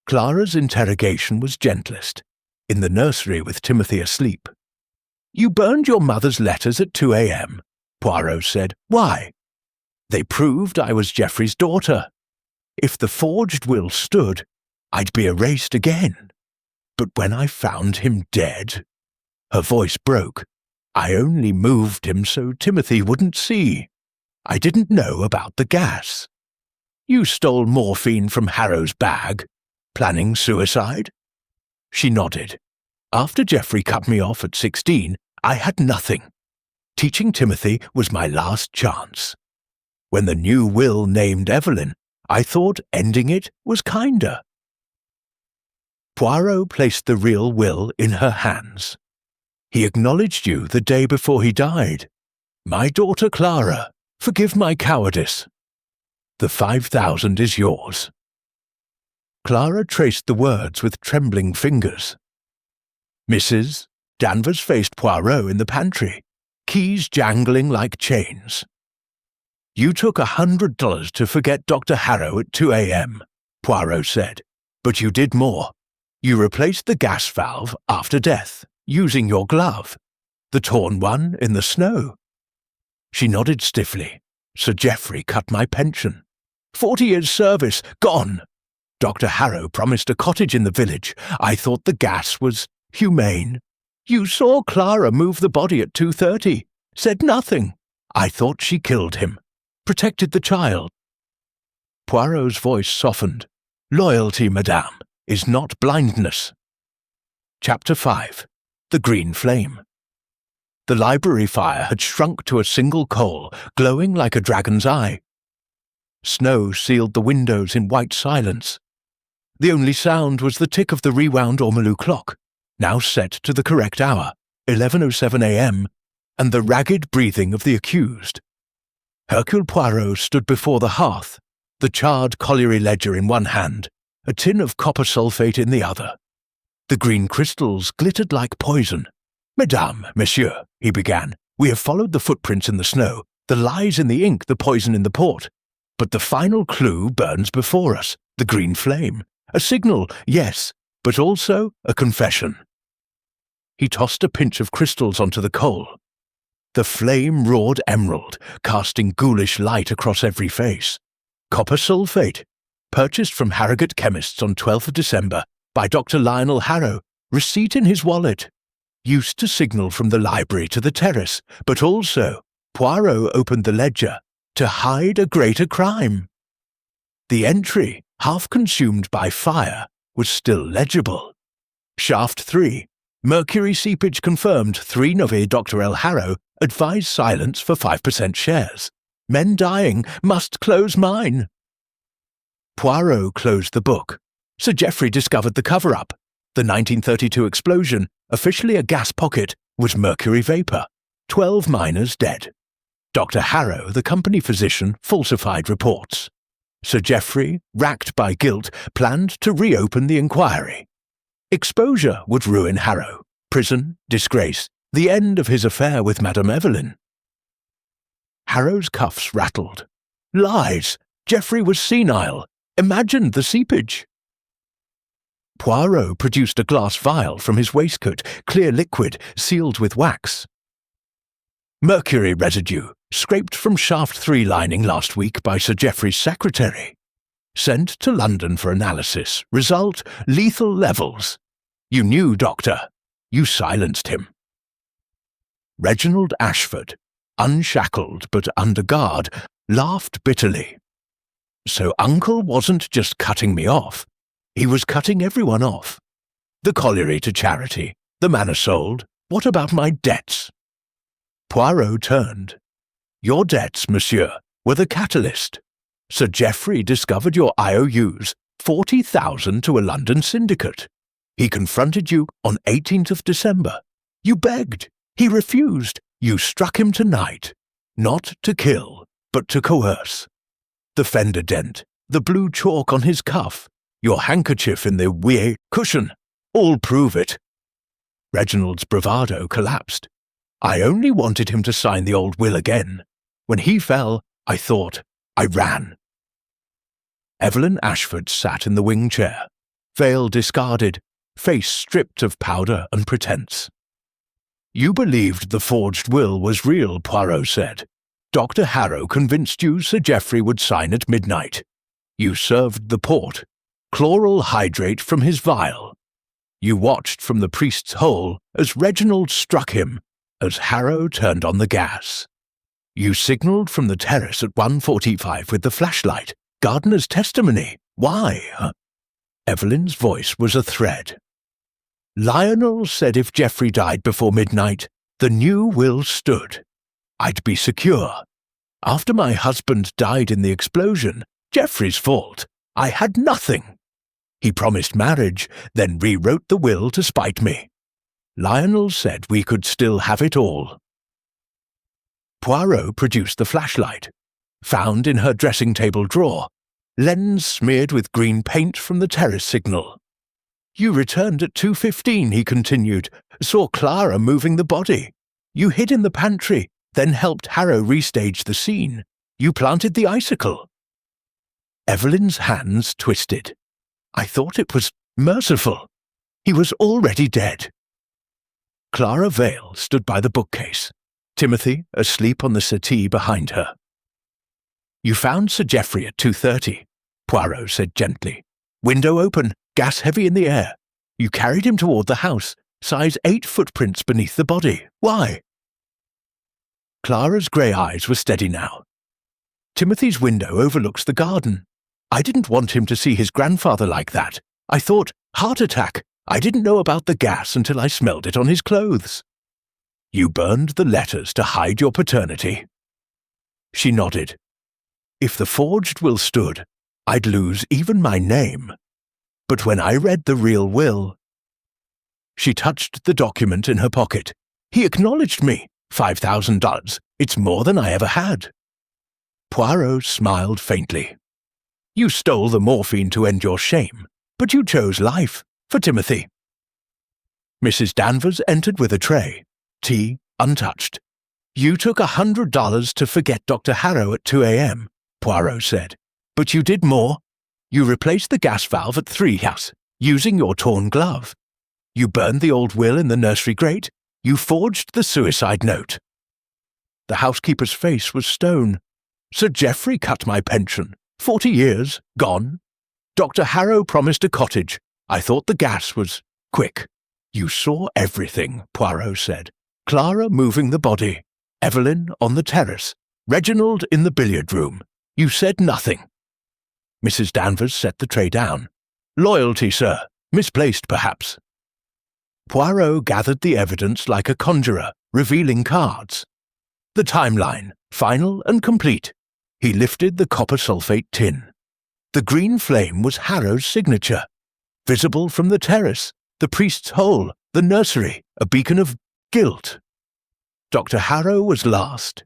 Clara's interrogation was gentlest, in the nursery with Timothy asleep. "You burned your mother's letters at 2 a.m., Poirot said. "Why?" "They proved I was Geoffrey's daughter." if the forged will stood, I'd be erased again. But when I found him dead—" Her voice broke. "I only moved him so Timothy wouldn't see. I didn't know about the gas. You stole morphine from Harrow's bag. Planning suicide?" She nodded. "After Geoffrey cut me off at 16, I had nothing. Teaching Timothy was my last chance. When the new will named Evelyn, I thought ending it was kinder." Poirot placed the real will in her hands. "He acknowledged you the day before he died. 'My daughter Clara, forgive my cowardice. The 5,000 is yours.'" Clara traced the words with trembling fingers. "Mrs." Danvers faced Poirot in the pantry, keys jangling like chains. "You took $100 to forget Dr. Harrow at 2 a.m., Poirot said. "But you did more. You replaced the gas valve after death, using your glove, the torn one in the snow." She nodded stiffly. "Sir Geoffrey cut my pension. 40 years' service, gone. Dr. Harrow promised a cottage in the village. I thought the gas was humane. You saw Clara move the body at 2:30. Said nothing. I thought she killed him. Protected the child." Poirot's voice softened. "Loyalty, madame, is not blindness." Chapter 5. The Green Flame. The library fire had shrunk to a single coal, glowing like a dragon's eye. Snow sealed the windows in white silence. The only sound was the tick of the rewound ormolu clock, now set to the correct hour, 11:07 a.m., and the ragged breathing of the accused. Hercule Poirot stood before the hearth, the charred colliery ledger in one hand, a tin of copper sulphate in the other. The green crystals glittered like poison. "Mesdames, Monsieur," he began, "we have followed the footprints in the snow, the lies in the ink, the poison in the port. But the final clue burns before us, the green flame. A signal, yes, but also a confession." He tossed a pinch of crystals onto the coal. The flame roared emerald, casting ghoulish light across every face. Copper sulphate, purchased from Harrogate chemists on 12th of December by Dr. Lionel Harrow, receipt in his wallet. Used to signal from the library to the terrace, but also, Poirot opened the ledger, to hide a greater crime. The entry, half consumed by fire, was still legible. Shaft 3. Mercury seepage confirmed 3 Nove Dr. L. Harrow advised silence for 5% shares. Men dying, must close mine. Poirot closed the book. Sir Geoffrey discovered the cover-up. The 1932 explosion, officially a gas pocket, was mercury vapour. 12 miners dead. Dr. Harrow, the company physician, falsified reports. Sir Geoffrey, racked by guilt, planned to reopen the inquiry. Exposure would ruin Harrow. Prison, disgrace, the end of his affair with Madame Evelyn. Harrow's cuffs rattled. Lies! Geoffrey was senile. Imagined the seepage. Poirot produced a glass vial from his waistcoat, clear liquid, sealed with wax. Mercury residue, scraped from shaft 3 lining last week by Sir Geoffrey's secretary. Sent to London for analysis. Result, lethal levels. You knew, Doctor. You silenced him. Reginald Ashford, unshackled but under guard, laughed bitterly. So Uncle wasn't just cutting me off. He was cutting everyone off. The colliery to charity, the manor sold. What about my debts? Poirot turned. Your debts, monsieur, were the catalyst. Sir Geoffrey discovered your IOUs, 40,000 to a London syndicate. He confronted you on 18th of December. You begged. He refused. You struck him tonight. Not to kill, but to coerce. The fender dent, the blue chalk on his cuff, your handkerchief in the weird cushion, all prove it. Reginald's bravado collapsed. I only wanted him to sign the old will again. When he fell, I thought, I ran. Evelyn Ashford sat in the wing chair, veil discarded, face stripped of powder and pretense. You believed the forged will was real, Poirot said. Dr. Harrow convinced you Sir Geoffrey would sign at midnight. You served the port, chloral hydrate from his vial. You watched from the priest's hole as Reginald struck him, as Harrow turned on the gas. You signalled from the terrace at 1:45 with the flashlight. Gardner's testimony. Why? Evelyn's voice was a thread. Lionel said if Geoffrey died before midnight, the new will stood. I'd be secure. After my husband died in the explosion, Geoffrey's fault. I had nothing. He promised marriage, then rewrote the will to spite me. Lionel said we could still have it all. Poirot produced the flashlight, found in her dressing-table drawer, lens smeared with green paint from the terrace signal. You returned at 2:15, he continued, saw Clara moving the body. You hid in the pantry, then helped Harrow restage the scene. You planted the icicle. Evelyn's hands twisted. I thought it was merciful. He was already dead. Clara Vale stood by the bookcase, Timothy asleep on the settee behind her. You found Sir Geoffrey at 2:30, Poirot said gently. Window open, gas heavy in the air. You carried him toward the house, size 8 footprints beneath the body. Why? Clara's grey eyes were steady now. Timothy's window overlooks the garden. I didn't want him to see his grandfather like that. I thought, heart attack. I didn't know about the gas until I smelled it on his clothes. You burned the letters to hide your paternity. She nodded. If the forged will stood, I'd lose even my name. But when I read the real will... She touched the document in her pocket. He acknowledged me. $5,000. It's more than I ever had. Poirot smiled faintly. You stole the morphine to end your shame, but you chose life for Timothy. Mrs. Danvers entered with a tray, tea untouched. You took $100 to forget Dr. Harrow at 2 a.m., Poirot said. But you did more. You replaced the gas valve at 3 house, using your torn glove. You burned the old will in the nursery grate. You forged the suicide note. The housekeeper's face was stone. Sir Geoffrey cut my pension. 40 years, gone. Dr. Harrow promised a cottage. I thought the gas was quick. You saw everything, Poirot said. Clara moving the body. Evelyn on the terrace. Reginald in the billiard room. You said nothing. Mrs. Danvers set the tray down. Loyalty, sir. Misplaced, perhaps. Poirot gathered the evidence like a conjurer, revealing cards. The timeline, final and complete. He lifted the copper sulfate tin. The green flame was Harrow's signature. Visible from the terrace, the priest's hole, the nursery, a beacon of guilt. Dr. Harrow was last.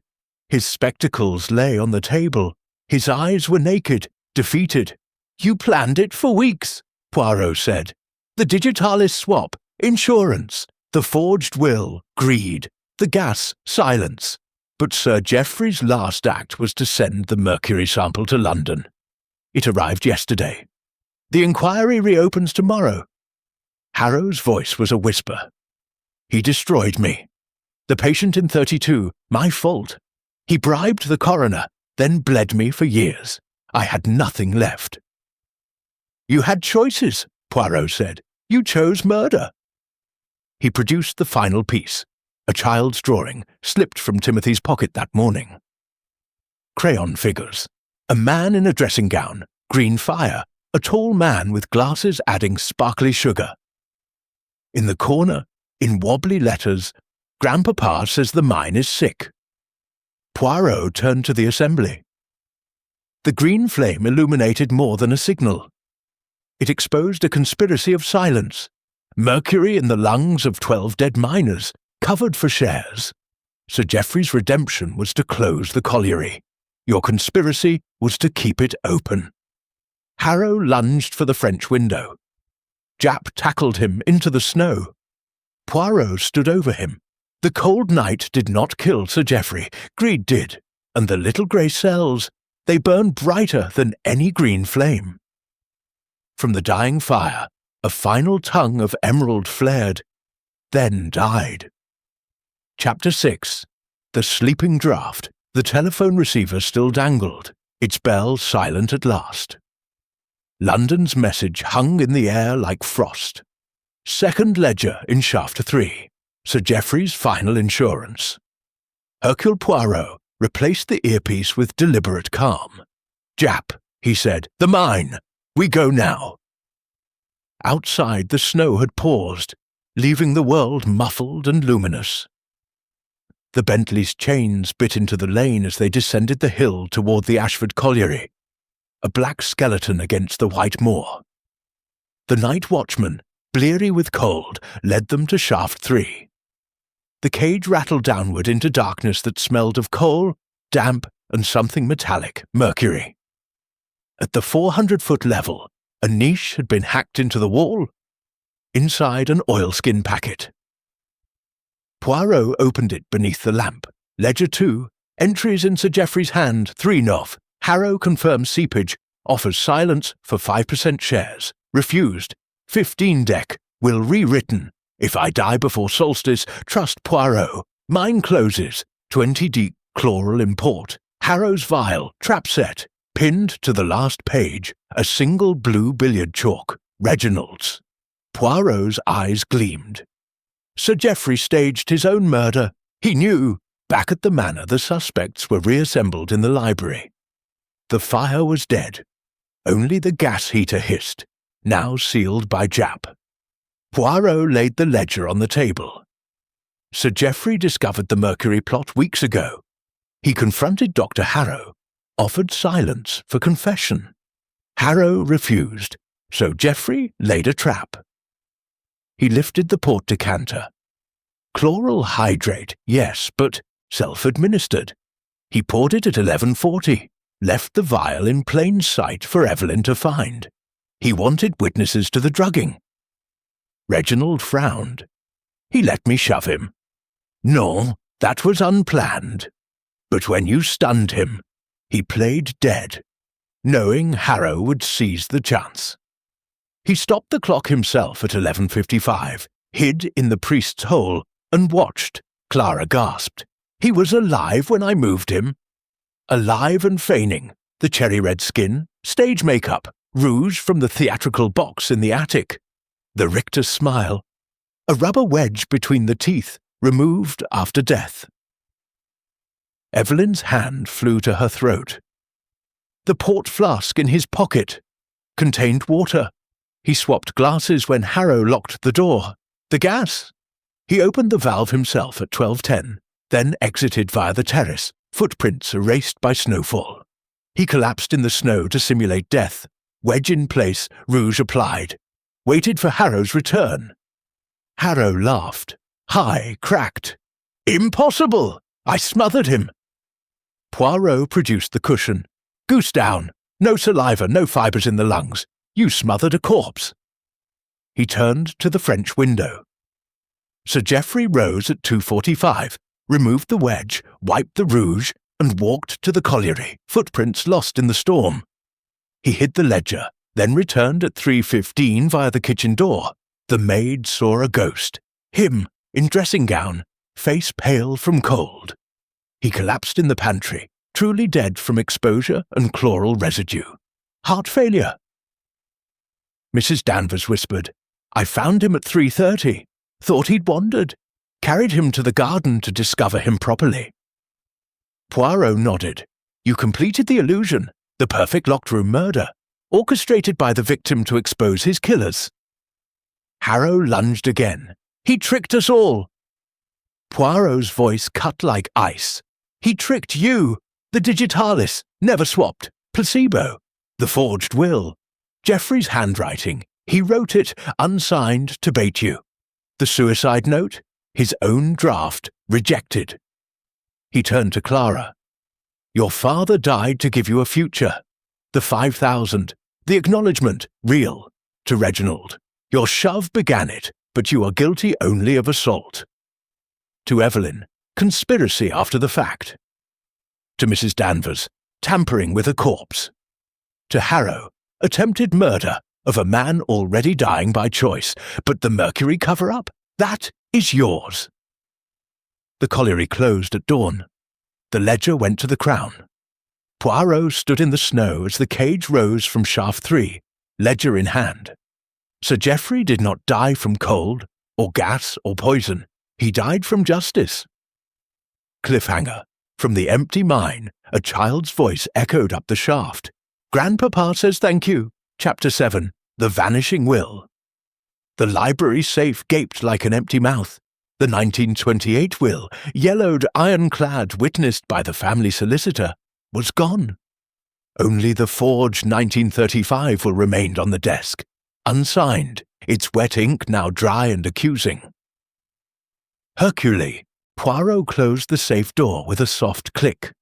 His spectacles lay on the table. His eyes were naked, defeated. You planned it for weeks, Poirot said. The digitalis swap, insurance, the forged will, greed, the gas, silence. But Sir Geoffrey's last act was to send the mercury sample to London. It arrived yesterday. The inquiry reopens tomorrow. Harrow's voice was a whisper. He destroyed me. The patient in 32, my fault. He bribed the coroner, then bled me for years. I had nothing left. You had choices, Poirot said. You chose murder. He produced the final piece. A child's drawing slipped from Timothy's pocket that morning. Crayon figures. A man in a dressing gown, green fire, a tall man with glasses adding sparkly sugar. In the corner, in wobbly letters, Grandpapa says the mine is sick. Poirot turned to the assembly. The green flame illuminated more than a signal. It exposed a conspiracy of silence. Mercury in the lungs of 12 dead miners, covered for shares. Sir Geoffrey's redemption was to close the colliery. Your conspiracy was to keep it open. Harrow lunged for the French window. Japp tackled him into the snow. Poirot stood over him. The cold night did not kill Sir Geoffrey. Greed did. And the little grey cells, they burned brighter than any green flame. From the dying fire, a final tongue of emerald flared, then died. Chapter 6. The sleeping draught. The telephone receiver still dangled, its bell silent at last. London's message hung in the air like frost. Second ledger in shaft 3. Sir Geoffrey's final insurance. Hercule Poirot replaced the earpiece with deliberate calm. "Jap," he said, "the mine! We go now." Outside, the snow had paused, leaving the world muffled and luminous. The Bentley's chains bit into the lane as they descended the hill toward the Ashford colliery, a black skeleton against the white moor. The night watchman, bleary with cold, led them to shaft 3. The cage rattled downward into darkness that smelled of coal, damp, and something metallic, mercury. At the 400-foot level, a niche had been hacked into the wall. Inside, an oilskin packet. Poirot opened it beneath the lamp. Ledger 2, entries in Sir Geoffrey's hand, 3 Nov. Harrow confirms seepage, offers silence for 5% shares. Refused. 15 Dec. Will rewritten. If I die before solstice, trust Poirot. Mine closes. 20 Deep. Chloral import. Harrow's vial. Trap set. Pinned to the last page, a single blue billiard chalk. Reginald's. Poirot's eyes gleamed. Sir Geoffrey staged his own murder. He knew. Back at the manor, the suspects were reassembled in the library. The fire was dead. Only the gas heater hissed, now sealed by Jap. Poirot laid the ledger on the table. Sir Geoffrey discovered the Mercury plot weeks ago. He confronted Dr. Harrow, offered silence for confession. Harrow refused, so Geoffrey laid a trap. He lifted the port decanter. Chloral hydrate, yes, but self-administered. He poured it at 11:40, left the vial in plain sight for Evelyn to find. He wanted witnesses to the drugging. Reginald frowned. He let me shove him. No, that was unplanned. But when you stunned him, he played dead, knowing Harrow would seize the chance. He stopped the clock himself at 11:55, hid in the priest's hole, and watched. Clara gasped. He was alive when I moved him. Alive and feigning, the cherry-red skin, stage makeup, rouge from the theatrical box in the attic. The Richter smile. A rubber wedge between the teeth, removed after death. Evelyn's hand flew to her throat. The port flask in his pocket contained water. He swapped glasses when Harrow locked the door. The gas! He opened the valve himself at 12:10, then exited via the terrace, footprints erased by snowfall. He collapsed in the snow to simulate death, wedge in place, rouge applied. Waited for Harrow's return. Harrow laughed. High, cracked. Impossible! I smothered him. Poirot produced the cushion. Goose down. No saliva, no fibres in the lungs. You smothered a corpse. He turned to the French window. Sir Geoffrey rose at 2:45, removed the wedge, wiped the rouge, and walked to the colliery, footprints lost in the storm. He hid the ledger, then returned at 3:15 via the kitchen door. The maid saw a ghost. Him, in dressing gown, face pale from cold. He collapsed in the pantry, truly dead from exposure and chloral residue. Heart failure. Mrs. Danvers whispered, I found him at 3:30. Thought he'd wandered. Carried him to the garden to discover him properly. Poirot nodded. You completed the illusion, the perfect locked-room murder, orchestrated by the victim to expose his killers. Harrow lunged again. He tricked us all. Poirot's voice cut like ice. He tricked you. The digitalis, never swapped. Placebo. The forged will. Geoffrey's handwriting. He wrote it, unsigned, to bait you. The suicide note? His own draft, rejected. He turned to Clara. Your father died to give you a future. The 5,000. The acknowledgement, real. To Reginald. Your shove began it, but you are guilty only of assault. To Evelyn. Conspiracy after the fact. To Mrs. Danvers. Tampering with a corpse. To Harrow. Attempted murder of a man already dying by choice, but the Mercury cover-up, that is yours. The colliery closed at dawn. The ledger went to the Crown. Poirot stood in the snow as the cage rose from shaft 3, ledger in hand. Sir Geoffrey did not die from cold, or gas, or poison. He died from justice. Cliffhanger. From the empty mine, a child's voice echoed up the shaft. Grandpapa says thank you. Chapter 7. The Vanishing Will. The library safe gaped like an empty mouth. The 1928 will, yellowed ironclad witnessed by the family solicitor, was gone. Only the forged 1935 will remained on the desk, unsigned, its wet ink now dry and accusing. Hercule, Poirot closed the safe door with a soft click.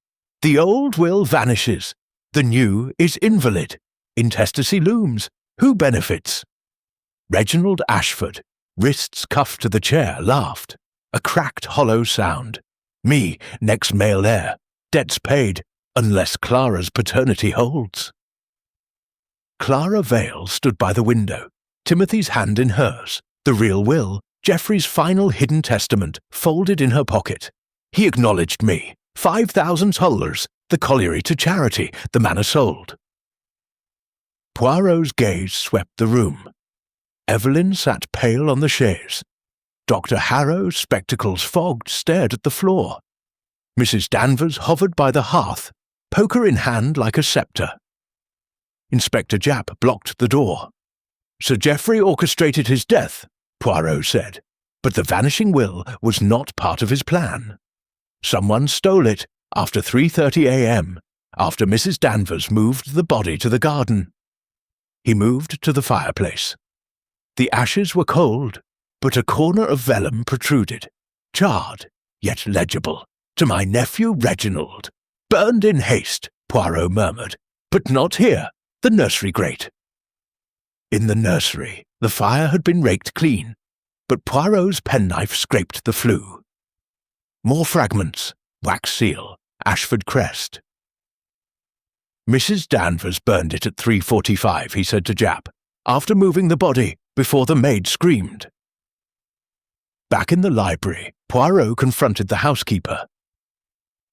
The old will vanishes. The new is invalid. Intestacy looms. Who benefits? Reginald Ashford, wrists cuffed to the chair, laughed. A cracked, hollow sound. Me, next male heir. Debts paid, unless Clara's paternity holds. Clara Vale stood by the window, Timothy's hand in hers, the real will, Geoffrey's final hidden testament, folded in her pocket. He acknowledged me. $5,000, the colliery to charity, the manor sold. Poirot's gaze swept the room. Evelyn sat pale on the chaise. Dr. Harrow, spectacles fogged, stared at the floor. Mrs. Danvers hovered by the hearth, poker in hand like a sceptre. Inspector Japp blocked the door. Sir Geoffrey orchestrated his death, Poirot said, but the vanishing will was not part of his plan. Someone stole it after 3:30 a.m., after Mrs. Danvers moved the body to the garden. He moved to the fireplace. The ashes were cold, but a corner of vellum protruded, charred, yet legible. To my nephew Reginald. Burned in haste, Poirot murmured, but not here, the nursery grate. In the nursery, the fire had been raked clean, but Poirot's penknife scraped the flue. More fragments, wax seal, Ashford crest. Mrs. Danvers burned it at 3:45, he said to Japp, after moving the body, before the maid screamed. Back in the library, Poirot confronted the housekeeper.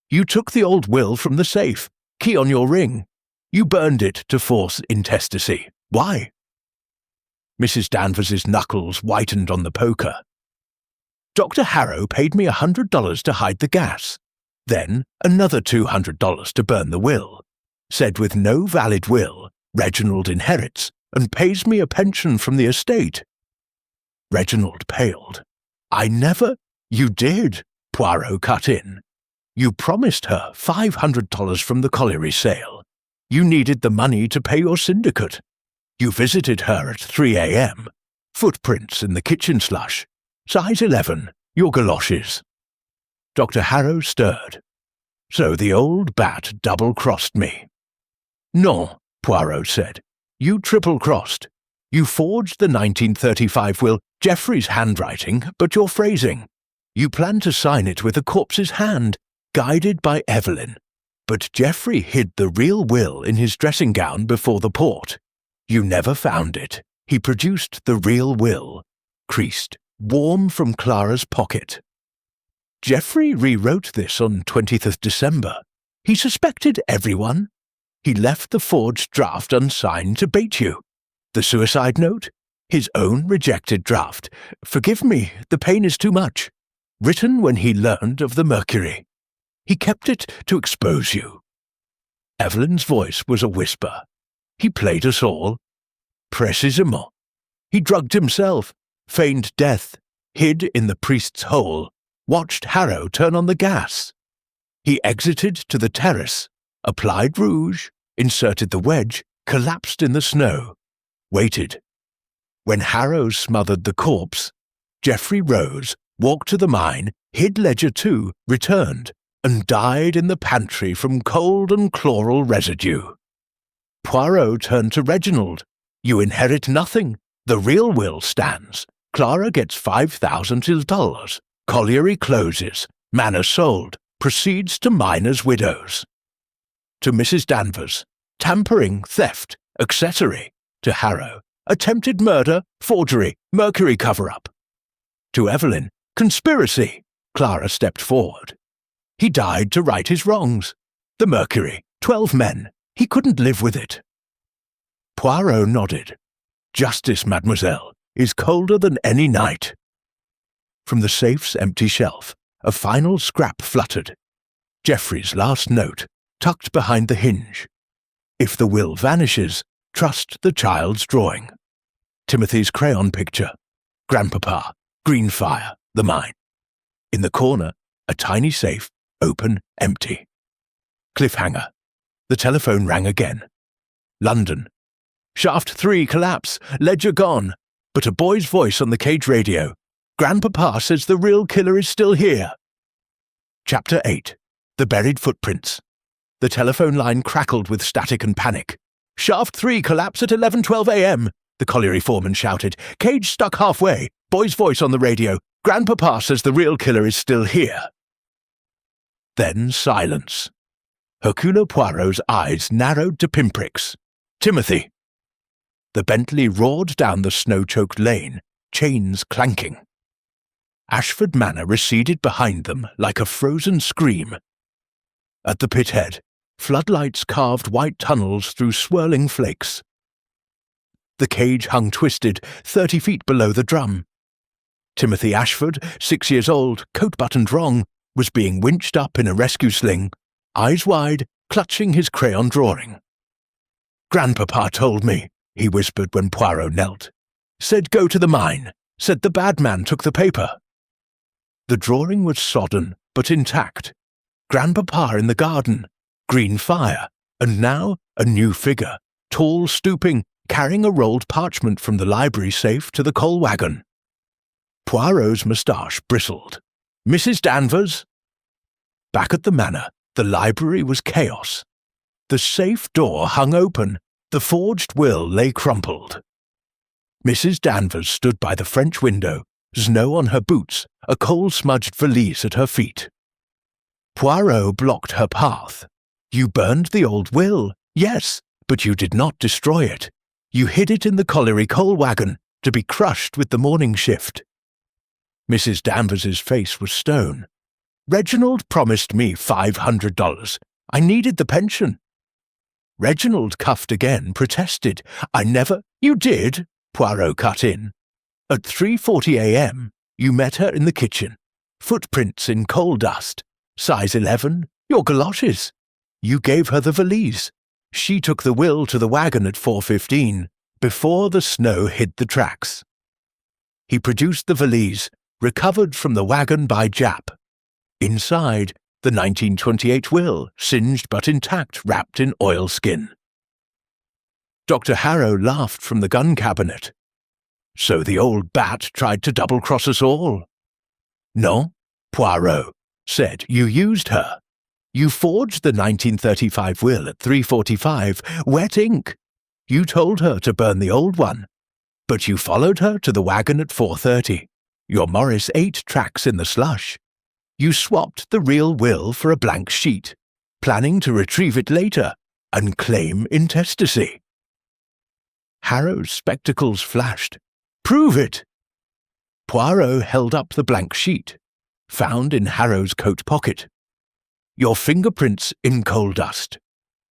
You took the old will from the safe, key on your ring. You burned it to force intestacy. Why? Mrs. Danvers's knuckles whitened on the poker. Dr. Harrow paid me $100 to hide the gas, then another $200 to burn the will. Said with no valid will, Reginald inherits and pays me a pension from the estate. Reginald paled. I never— You did, Poirot cut in. You promised her $500 from the colliery sale. You needed the money to pay your syndicate. You visited her at 3 a.m. Footprints in the kitchen slush. Size 11, your galoshes. Dr. Harrow stirred. So the old bat double-crossed me. No, Poirot said. You triple-crossed. You forged the 1935 will, Geoffrey's handwriting, but your phrasing. You planned to sign it with the corpse's hand, guided by Evelyn. But Geoffrey hid the real will in his dressing gown before the port. You never found it. He produced the real will, creased, warm from Clara's pocket. Geoffrey rewrote this on 20th of December. He suspected everyone. He left the forged draft unsigned to bait you. The suicide note? His own rejected draft. Forgive me, the pain is too much. Written when he learned of the mercury. He kept it to expose you. Evelyn's voice was a whisper. He played us all. Precisement. He drugged himself, feigned death, hid in the priest's hole, watched Harrow turn on the gas. He exited to the terrace, applied rouge, inserted the wedge, collapsed in the snow, waited. When Harrow smothered the corpse, Geoffrey rose, walked to the mine, hid Ledger 2, returned, and died in the pantry from cold and chloral residue. Poirot turned to Reginald. You inherit nothing. The real will stands. Clara gets $5,000. Colliery closes. Manor sold. Proceeds to miners' widows. To Mrs. Danvers, tampering, theft, accessory. To Harrow, attempted murder, forgery, mercury cover-up. To Evelyn, conspiracy. Clara stepped forward. He died to right his wrongs. The mercury, 12 men. He couldn't live with it. Poirot nodded. "Justice, mademoiselle, is colder than any night." From the safe's empty shelf, a final scrap fluttered. Geoffrey's last note, tucked behind the hinge. "If the will vanishes, trust the child's drawing." Timothy's crayon picture. Grandpapa, green fire, the mine. In the corner, a tiny safe, open, empty. Cliffhanger. The telephone rang again. London. "Shaft 3 collapse, ledger gone." But a boy's voice on the cage radio. "Grandpapa says the real killer is still here." Chapter 8. The Buried Footprints. The telephone line crackled with static and panic. "Shaft 3 collapse at 11:12 a.m., the colliery foreman shouted. "Cage stuck halfway. Boy's voice on the radio. Grandpapa says the real killer is still here." Then silence. Hercule Poirot's eyes narrowed to pinpricks. "Timothy." The Bentley roared down the snow-choked lane, chains clanking. Ashford Manor receded behind them like a frozen scream. At the pithead, floodlights carved white tunnels through swirling flakes. The cage hung twisted 30 feet below the drum. Timothy Ashford, 6 years old, coat buttoned wrong, was being winched up in a rescue sling, eyes wide, clutching his crayon drawing. "Grandpapa told me," he whispered when Poirot knelt. "Said go to the mine. Said the bad man took the paper." The drawing was sodden, but intact. Grandpapa in the garden, green fire, and now a new figure, tall, stooping, carrying a rolled parchment from the library safe to the coal wagon. Poirot's moustache bristled. "Mrs. Danvers?" Back at the manor, the library was chaos. The safe door hung open. The forged will lay crumpled. Mrs. Danvers stood by the French window, snow on her boots, a coal-smudged valise at her feet. Poirot blocked her path. "You burned the old will, yes, but you did not destroy it. You hid it in the colliery coal wagon to be crushed with the morning shift." Mrs. Danvers's face was stone. "Reginald promised me $500. I needed the pension." Reginald cuffed again, protested. "I never—" "You did," Poirot cut in. "At 3:40 a.m., you met her in the kitchen. Footprints in coal dust. Size 11, your galoshes. You gave her the valise. She took the will to the wagon at 4:15, before the snow hid the tracks." He produced the valise, recovered from the wagon by Jap. Inside, the 1928 will, singed but intact, wrapped in oilskin. Dr. Harrow laughed from the gun cabinet. "So the old bat tried to double-cross us all." "No," Poirot said, "you used her. You forged the 1935 will at 3:45, wet ink. You told her to burn the old one, but you followed her to the wagon at 4:30. Your Morris 8 tracks in the slush. You swapped the real will for a blank sheet, planning to retrieve it later and claim intestacy." Harrow's spectacles flashed. "Prove it!" Poirot held up the blank sheet, found in Harrow's coat pocket. "Your fingerprints in coal dust.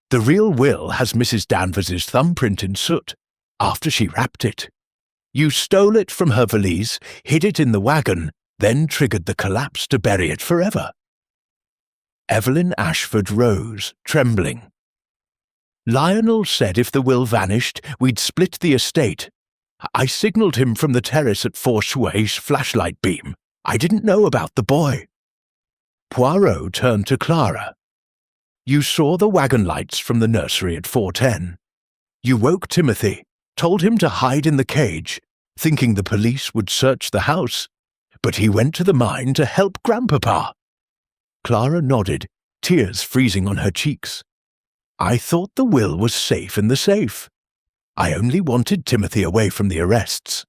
The real will has Mrs. Danvers's thumbprint in soot, after she wrapped it. You stole it from her valise, hid it in the wagon, then triggered the collapse to bury it forever." Evelyn Ashford rose, trembling. "Lionel said if the will vanished, we'd split the estate. I signalled him from the terrace at 4 Chouet's flashlight beam. I didn't know about the boy." Poirot turned to Clara. "You saw the wagon lights from the nursery at 4:10. You woke Timothy, told him to hide in the cage, thinking the police would search the house, but he went to the mine to help Grandpapa." Clara nodded, tears freezing on her cheeks. "I thought the will was safe in the safe. I only wanted Timothy away from the arrests."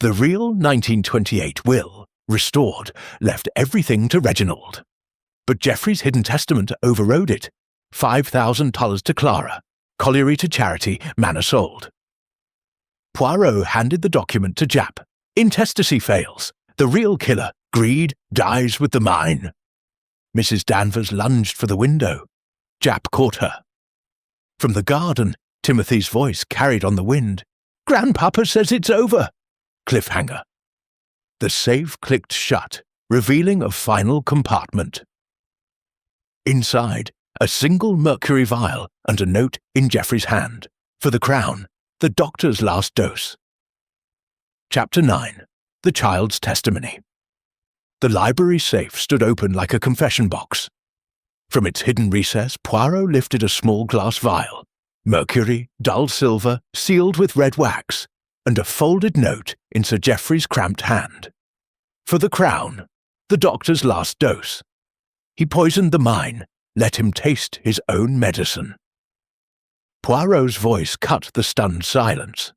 The real 1928 will, restored, left everything to Reginald. But Geoffrey's hidden testament overrode it. $5,000 to Clara, colliery to charity, manor sold. Poirot handed the document to Jap. "Intestacy fails. The real killer, greed, dies with the mine." Mrs. Danvers lunged for the window. Jap caught her. From the garden, Timothy's voice carried on the wind. "Grandpapa says it's over." Cliffhanger. The safe clicked shut, revealing a final compartment. Inside, a single mercury vial and a note in Geoffrey's hand. For the Crown, the doctor's last dose. Chapter 9. The Child's Testimony. The library safe stood open like a confession box. From its hidden recess, Poirot lifted a small glass vial, mercury, dull silver, sealed with red wax, and a folded note in Sir Geoffrey's cramped hand. For the Crown, the doctor's last dose. He poisoned the mine, let him taste his own medicine. Poirot's voice cut the stunned silence.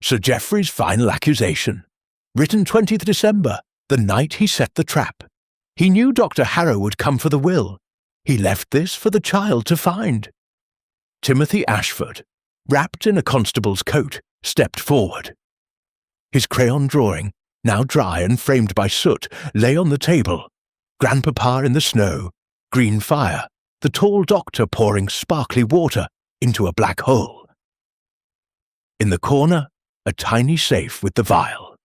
Sir Geoffrey's final accusation, written 20th December, the night he set the trap. He knew Dr. Harrow would come for the will. He left this for the child to find. Timothy Ashford, wrapped in a constable's coat, stepped forward. His crayon drawing, now dry and framed by soot, lay on the table. Grandpapa in the snow, green fire, the tall doctor pouring sparkly water into a black hole. In the corner, a tiny safe with the vial.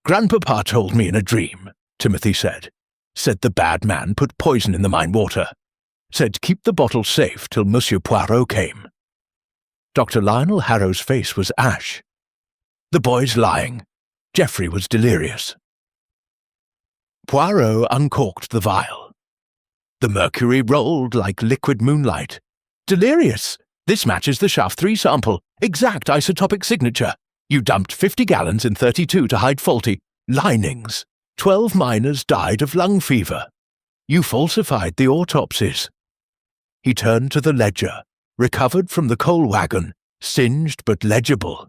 "Grandpapa told me in a dream," Timothy said. "Said the bad man put poison in the mine water. Said keep the bottle safe till Monsieur Poirot came." Dr. Lionel Harrow's face was ash. The boy's lying. Geoffrey was delirious. Poirot uncorked the vial. The mercury rolled like liquid moonlight. "Delirious! This matches the Shaft 3 sample. Exact isotopic signature. You dumped 50 gallons in 32 to hide faulty linings. 12 miners died of lung fever. You falsified the autopsies." He turned to the ledger, recovered from the coal wagon, singed but legible.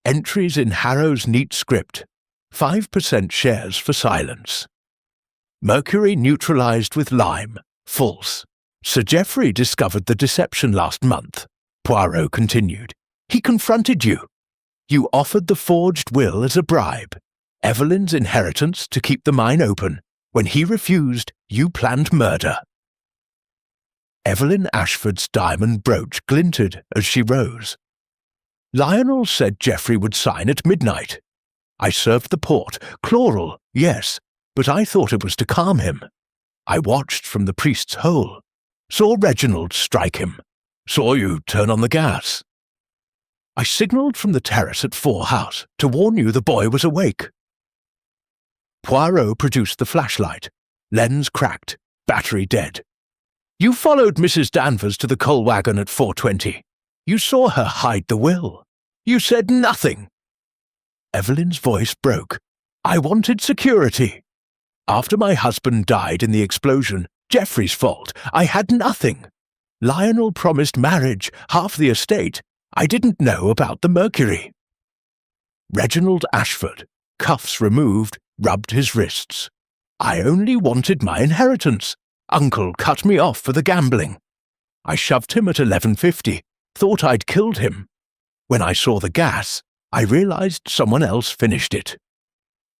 Entries in Harrow's neat script. 5% shares for silence. Mercury neutralized with lime. False. Sir Geoffrey discovered the deception last month. Poirot continued. He confronted you. You offered the forged will as a bribe. Evelyn's inheritance to keep the mine open. When he refused, you planned murder. Evelyn Ashford's diamond brooch glinted as she rose. Lionel said Geoffrey would sign at midnight. I served the port. Chloral, yes, but I thought it was to calm him. I watched from the priest's hole. Saw Reginald strike him. Saw you turn on the gas. I signalled from the terrace at 4 House to warn you the boy was awake. Poirot produced the flashlight. Lens cracked. Battery dead. You followed Mrs. Danvers to the coal wagon at 4:20. You saw her hide the will. You said nothing. Evelyn's voice broke. I wanted security. After my husband died in the explosion, Geoffrey's fault, I had nothing. Lionel promised marriage, half the estate. I didn't know about the mercury. Reginald Ashford, cuffs removed, rubbed his wrists. I only wanted my inheritance. Uncle cut me off for the gambling. I shoved him at 11:50, thought I'd killed him. When I saw the gas, I realized someone else finished it.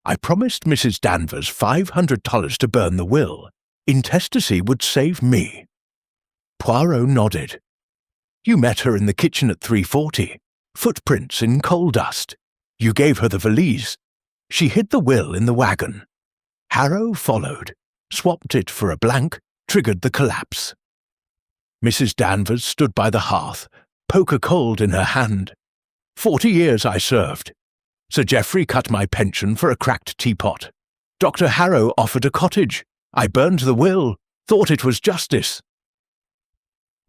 I promised Mrs. Danvers $500 to burn the will. Intestacy would save me. Poirot nodded. You met her in the kitchen at 3:40. Footprints in coal dust. You gave her the valise. She hid the will in the wagon. Harrow followed, swapped it for a blank, triggered the collapse. Mrs. Danvers stood by the hearth, poker cold in her hand. 40 years I served. Sir Geoffrey cut my pension for a cracked teapot. Dr. Harrow offered a cottage. I burned the will, thought it was justice.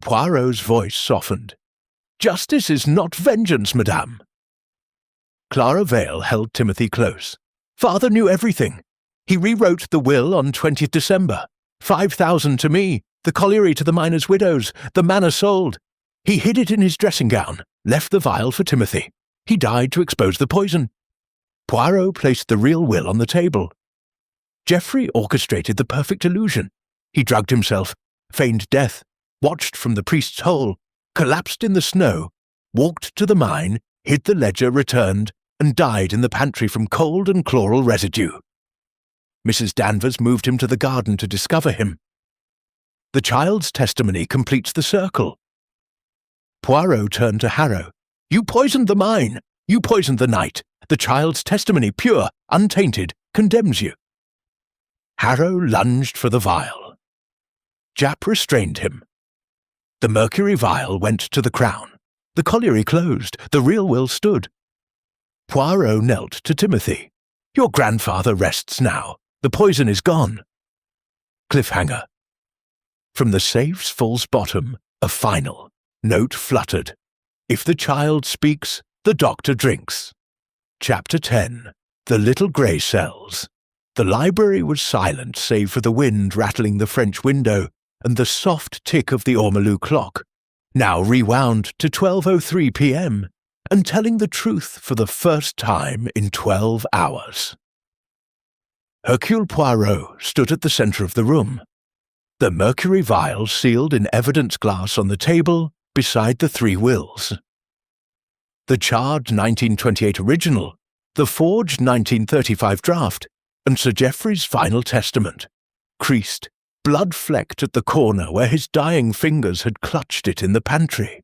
Poirot's voice softened. Justice is not vengeance, madame. Clara Vale held Timothy close. Father knew everything. He rewrote the will on 20th December. 5,000 to me, the colliery to the miners' widows, the manor sold. He hid it in his dressing gown, left the vial for Timothy. He died to expose the poison. Poirot placed the real will on the table. Geoffrey orchestrated the perfect illusion. He drugged himself, feigned death, watched from the priest's hole, collapsed in the snow, walked to the mine, hid the ledger, returned, and died in the pantry from cold and chloral residue. Mrs. Danvers moved him to the garden to discover him. The child's testimony completes the circle. Poirot turned to Harrow. "You poisoned the mine! You poisoned the night! The child's testimony, pure, untainted, condemns you." Harrow lunged for the vial. Japp restrained him. The mercury vial went to the Crown. The colliery closed. The real will stood. Poirot knelt to Timothy. "Your grandfather rests now. The poison is gone." Cliffhanger. From the safe's false bottom, a final note fluttered. "If the child speaks, the doctor drinks." Chapter 10. The Little Grey Cells. The library was silent save for the wind rattling the French window and the soft tick of the ormolu clock, now rewound to 12:03 p.m., and telling the truth for the first time in 12 hours. Hercule Poirot stood at the centre of the room, the mercury vial sealed in evidence glass on the table beside the three wills. The charred 1928 original, the forged 1935 draft, and Sir Geoffrey's final testament, creased, blood-flecked at the corner where his dying fingers had clutched it in the pantry.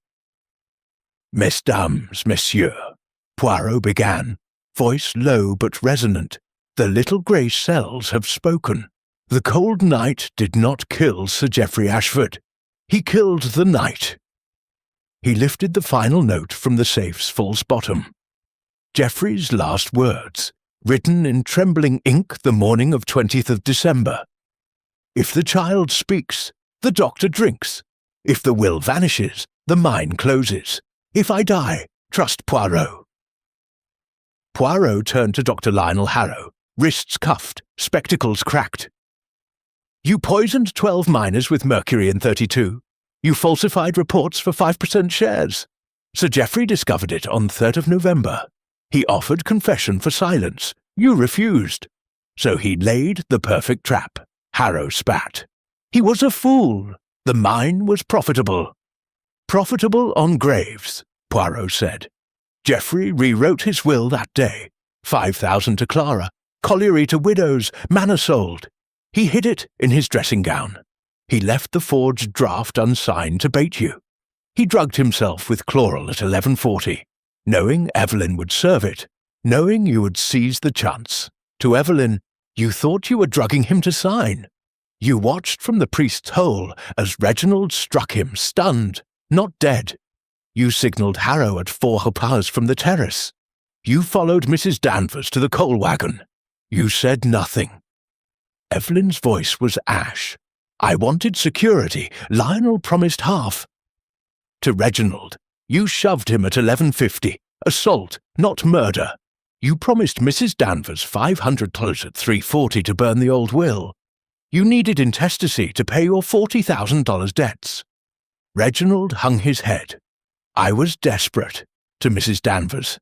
"Mesdames, messieurs," Poirot began, voice low but resonant, "the little grey cells have spoken. The cold night did not kill Sir Geoffrey Ashford. He killed the night." He lifted the final note from the safe's false bottom. Geoffrey's last words, written in trembling ink the morning of 20th of December. "If the child speaks, the doctor drinks. If the will vanishes, the mine closes. If I die, trust Poirot." Poirot turned to Dr. Lionel Harrow, wrists cuffed, spectacles cracked. "You poisoned 12 miners with mercury in 32. You falsified reports for 5% shares. Sir Geoffrey discovered it on 3rd of November. He offered confession for silence. You refused. So he laid the perfect trap." Harrow spat. "He was a fool. The mine was profitable." "Profitable on graves," Poirot said. "Geoffrey rewrote his will that day. 5,000 to Clara, colliery to widows, manor sold. He hid it in his dressing gown. He left the forged draft unsigned to bait you. He drugged himself with chloral at 11:40, knowing Evelyn would serve it, knowing you would seize the chance. To Evelyn, you thought you were drugging him to sign. You watched from the priest's hole as Reginald struck him, stunned, not dead. You signalled Harrow at 4 repas from the terrace. You followed Mrs. Danvers to the coal wagon. You said nothing." Evelyn's voice was ash. "I wanted security. Lionel promised half." To Reginald, "You shoved him at 11:50. Assault, not murder. You promised Mrs. Danvers $500 at 3:40 to burn the old will. You needed intestacy to pay your $40,000 debts." Reginald hung his head. "I was desperate," to Mrs. Danvers.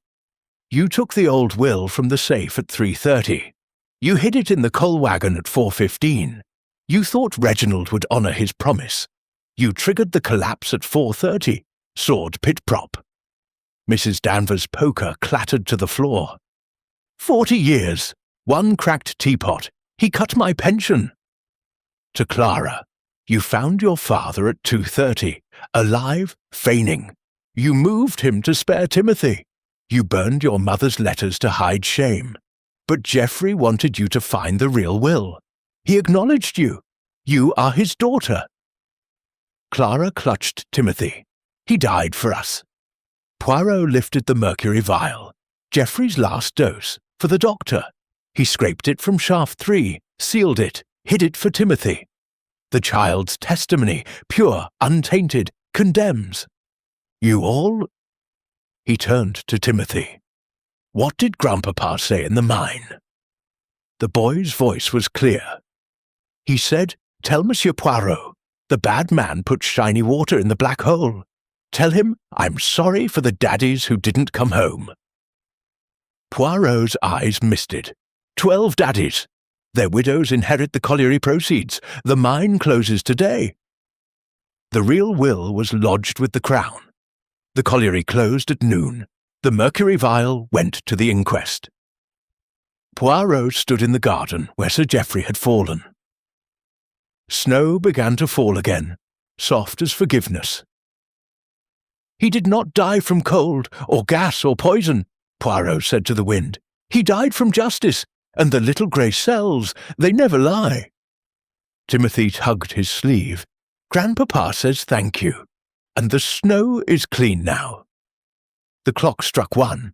"You took the old will from the safe at 3:30. You hid it in the coal wagon at 4:15. You thought Reginald would honour his promise. You triggered the collapse at 4:30. Sword pit prop." Mrs. Danvers' poker clattered to the floor. 40 years. One cracked teapot. He cut my pension." To Clara, "You found your father at 2:30, alive, feigning. You moved him to spare Timothy. You burned your mother's letters to hide shame. But Geoffrey wanted you to find the real will. He acknowledged you. You are his daughter." Clara clutched Timothy. "He died for us." Poirot lifted the mercury vial. Geoffrey's last dose, for the doctor. He scraped it from shaft 3, sealed it, hid it for Timothy. The child's testimony, pure, untainted, condemns. "You all—" He turned to Timothy. "What did Grandpapa say in the mine?" The boy's voice was clear. He said, "Tell Monsieur Poirot, the bad man put shiny water in the black hole. Tell him I'm sorry for the daddies who didn't come home." Poirot's eyes misted. 12 daddies. Their widows inherit the colliery proceeds. The mine closes today. The real will was lodged with the Crown. The colliery closed at noon. The mercury vial went to the inquest. Poirot stood in the garden where Sir Geoffrey had fallen. Snow began to fall again, soft as forgiveness. "He did not die from cold, or gas, or poison," Poirot said to the wind. "He died from justice, and the little grey cells, they never lie." Timothy tugged his sleeve. "Grandpapa says thank you, and the snow is clean now." The clock struck 1,